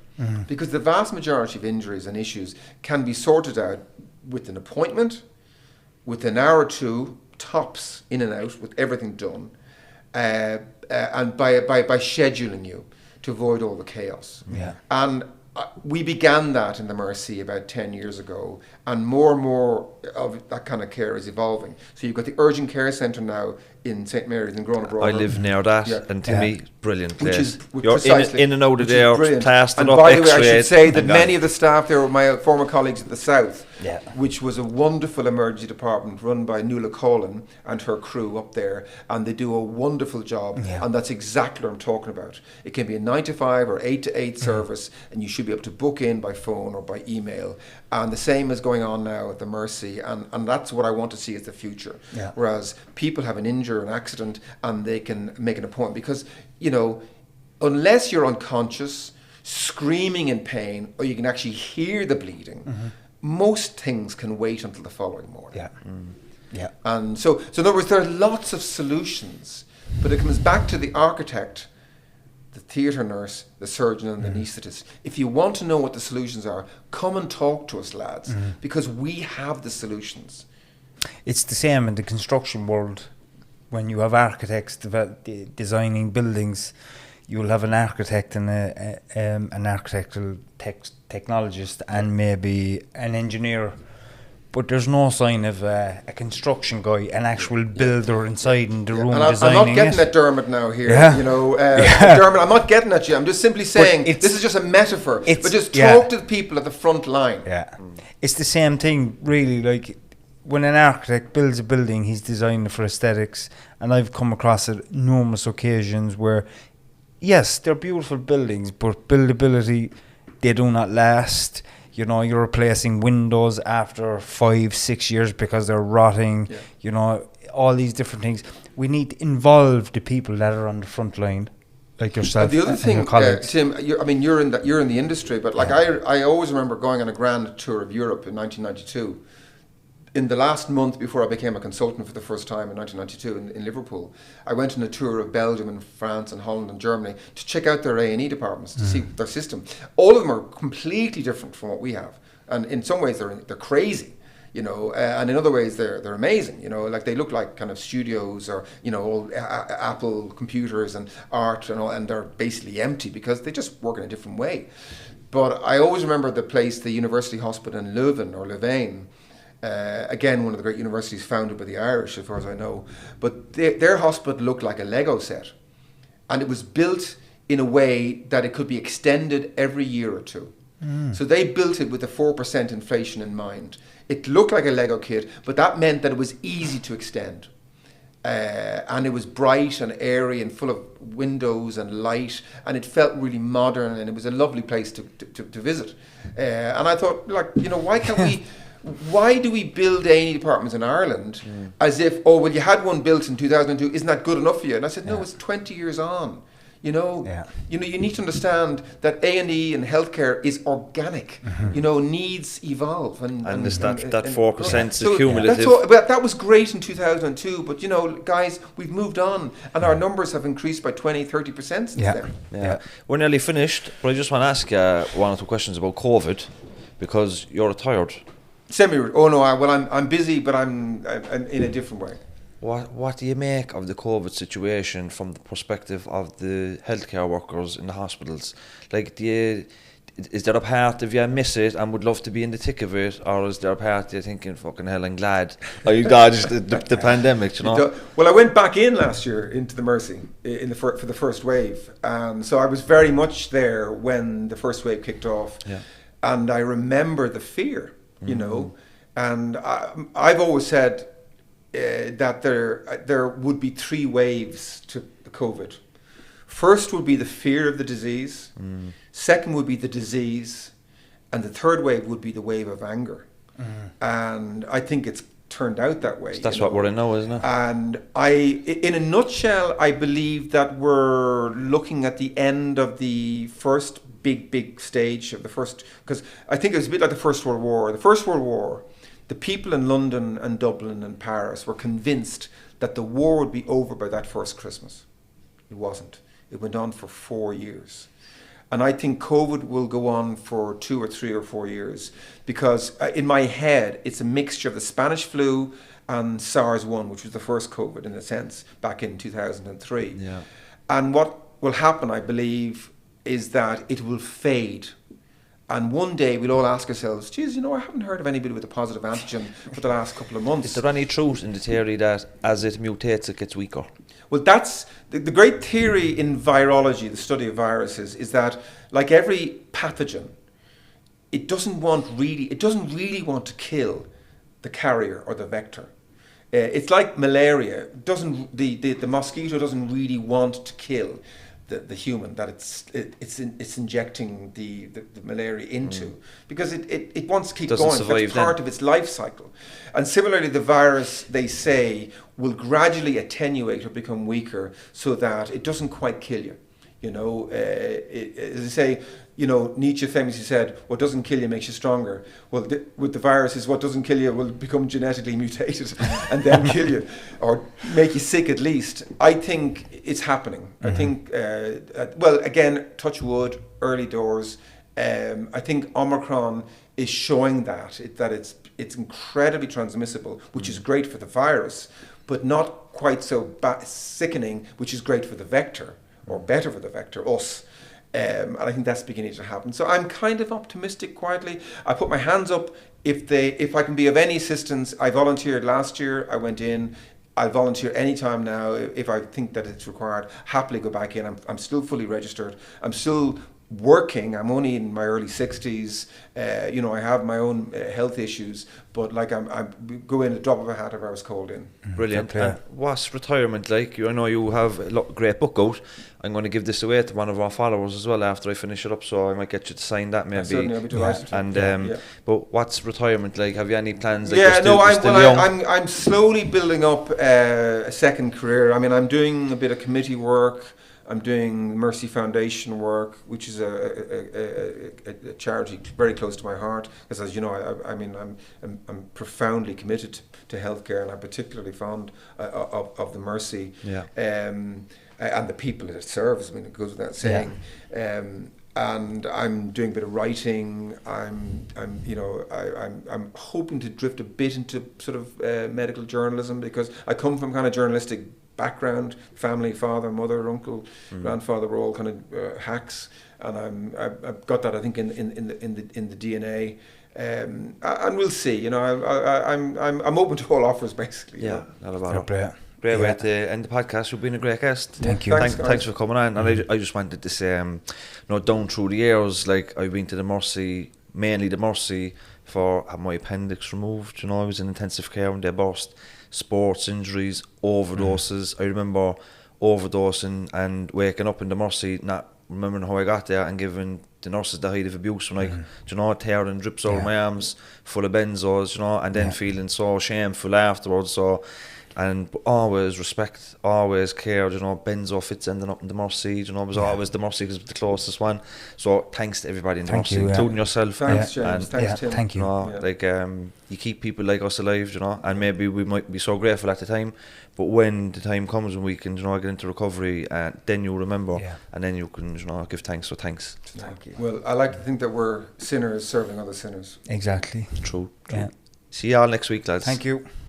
Because the vast majority of injuries and issues can be sorted out with an appointment, with an hour or two, tops, in and out, with everything done, and by scheduling you to avoid all the chaos.
Yeah.
And we began that in the Mercy about 10 years ago, and more of that kind of care is evolving. So you've got the urgent care centre now in St Mary's in Grona
I live near that,
Yeah.
and to me, brilliant
Which
place.
is
You're in and out of there, plastered
and
up,
by the way, I
X-rayed,
should say that
and gone.
many of the staff there were my former colleagues at the South,
Yeah.
which was a wonderful emergency department run by Nuala Colin and her crew up there, and they do a wonderful job,
Yeah.
and that's exactly what I'm talking about. It can be a 9 to 5 or 8 to 8 service, and you should be able to book in by phone or by email, and the same is going on now at the Mercy, and that's what I want to see as the future.
Yeah.
Whereas people have an injury or an accident and they can make an appointment, because, you know, unless you're unconscious, screaming in pain, or you can actually hear the bleeding, most things can wait until the following morning.
Yeah. Yeah.
And so in other words, there are lots of solutions, but it comes back to the architect, the theatre nurse, the surgeon, and the anaesthetist. If you want to know what the solutions are, come and talk to us, lads, because we have the solutions.
It's the same in the construction world. When you have architects designing buildings, you will have an architect and an architectural technologist and maybe an engineer. But there's no sign of a construction guy, an actual builder inside in the room
And
designing
I'm not getting
it.
at Dermot now here,
Yeah.
you know. Dermot, I'm not getting at you. I'm just simply saying
it's-
this is just a metaphor.
it's-
But just
yeah.
talk to the people at the front line.
Yeah. It's the same thing, really. Like, when an architect builds a building, he's designing it for aesthetics. And I've come across it numerous occasions where, yes, they're beautiful buildings, but buildability, they do not last. You know, you're replacing windows after 5-6 years because they're rotting.
Yeah.
You know, all these different things. We need to involve the people that are on the front line, like yourself.
The other
and
thing,
your colleagues.
Tim, you're in the industry, but like I always remember going on a grand tour of Europe in 1992. In the last month before I became a consultant for the first time in 1992 in Liverpool, I went on a tour of Belgium and France and Holland and Germany to check out their A&E departments, to see their system. All of them are completely different from what we have, and in some ways they're crazy, you know, and in other ways they're amazing, you know, like they look like kind of studios or, you know, old Apple computers and art and all, and they're basically empty because they just work in a different way. But I always remember the University Hospital in Leuven or Louvain. Again, one of the great universities founded by the Irish, as far as I know. But their hospital looked like a Lego set. And it was built in a way that it could be extended every year or two. So they built it with the 4% inflation in mind. It looked like a Lego kit, but that meant that it was easy to extend. And it was bright and airy and full of windows and light, and it felt really modern, and it was a lovely place to visit. And I thought, like, you know, why can't we... Why do we build A&E departments in Ireland as if, oh, well, you had one built in 2002, isn't that good enough for you? And I said, no, it's 20 years on. You know, you need to understand that A&E and healthcare is organic. You know, needs evolve, and
it's that 4% is cumulative.
That's all, but that was great in 2002. But you know, guys, we've moved on, and our numbers have increased by 20-30% since then.
Yeah, we're nearly finished, but I just want to ask you one or two questions about COVID, because you're retired.
Oh no, I'm busy, but I'm in a different way.
What do you make of the COVID situation from the perspective of the healthcare workers in the hospitals? Like, is there a part of you miss it and would love to be in the thick of it, or is there a part of you thinking, fucking hell, I'm glad I dodged the pandemic, you know?
Well, I went back in last year into the Mercy for the first wave, so I was very much there when the first wave kicked off, and I remember the fear, you know, and I've always said that there would be 3 waves to COVID. First would be the fear of the disease, second would be the disease, and the third wave would be the wave of anger. And I think it's turned out that way.
So that's what we're in now, isn't it?
And in a nutshell, I believe that we're looking at the end of the first big stage of the first, because I think it was a bit like the First World War. The First World War, the people in London and Dublin and Paris were convinced that the war would be over by that first Christmas. It wasn't. It went on for 4 years. And I think COVID will go on for 2 or 3 or 4 years, because in my head, it's a mixture of the Spanish flu and SARS-1, which was the first COVID in a sense, back in 2003.
Yeah.
And what will happen, I believe, is that it will fade. And one day we'll all ask ourselves, geez, I haven't heard of anybody with a positive antigen for the last couple of months.
Is there any truth in the theory that as it mutates, it gets weaker?
Well, that's the great theory in virology, the study of viruses, is that like every pathogen, it doesn't really want to kill the carrier or the vector. It's like malaria. The mosquito doesn't really want to kill the human that it's injecting the malaria into, because it wants to keep
Doesn't
going.
survive
That's part of its life cycle. And similarly, the virus, they say, will gradually attenuate or become weaker so that it doesn't quite kill you. As they say, Nietzsche famously said, what doesn't kill you makes you stronger. Well, with the viruses, what doesn't kill you will become genetically mutated and then kill you, or make you sick at least. I think it's happening. I think, again, touch wood, early doors. I think Omicron is showing that it's incredibly transmissible, which is great for the virus, but not quite so sickening, which is great for the vector, or better for the vector, us. And I think that's beginning to happen. So I'm kind of optimistic quietly. I put my hands up if I can be of any assistance. I volunteered last year. I went in. I'll volunteer anytime now if I think that it's required. Happily go back in. I'm still fully registered. I'm still working. I'm only in my early 60s. I have my own health issues, but I go in a drop of a hat if I was called in.
Brilliant. And what's retirement like? I know you have a great book out. I'm going to give this away to one of our followers as well after I finish it up, so I might get you to sign that maybe.
Certainly, I'll be delighted to.
And but what's retirement like? Have you any plans?
I'm slowly building up a second career. I mean, I'm doing a bit of committee work. I'm doing Mercy Foundation work, which is a charity very close to my heart. Because, as you know, I'm profoundly committed to healthcare, and I'm particularly fond of the Mercy and the people that it serves. I mean, it goes without saying. And I'm doing a bit of writing. I'm hoping to drift a bit into sort of medical journalism, because I come from kind of journalistic background. Family, father, mother, uncle, grandfather were all kind of hacks, and I've got that, I think, in the DNA. And we'll see. I'm open to all offers, basically.
Yeah, not about it. Great way to end the podcast. You've been a great guest.
Thank you.
Thanks for coming on. And I just wanted to say, down through the years, like I've been to the Mercy, mainly the Mercy, for having my appendix removed. I was in intensive care when they burst. Sports injuries, overdoses. I remember overdosing and waking up in the Mercy, not remembering how I got there, and giving the nurses the height of abuse when tearing drips over my arms full of benzos, and then feeling so shameful afterwards. So, and always respect, always care. Benzo fits ending up in the Mercy. It was always the Mercy because it was the closest one. So thanks to everybody in the Mercy, including yourself.
Thanks, James. Thanks, Tim.
Thank you.
You keep people like us alive, and maybe we might be so grateful at the time, but when the time comes when we can, get into recovery, then you'll remember, and then you can, give thanks. So thanks.
Thank you. Well, I like to think that we're sinners serving other sinners.
Exactly.
True. See you all next week, lads.
Thank you.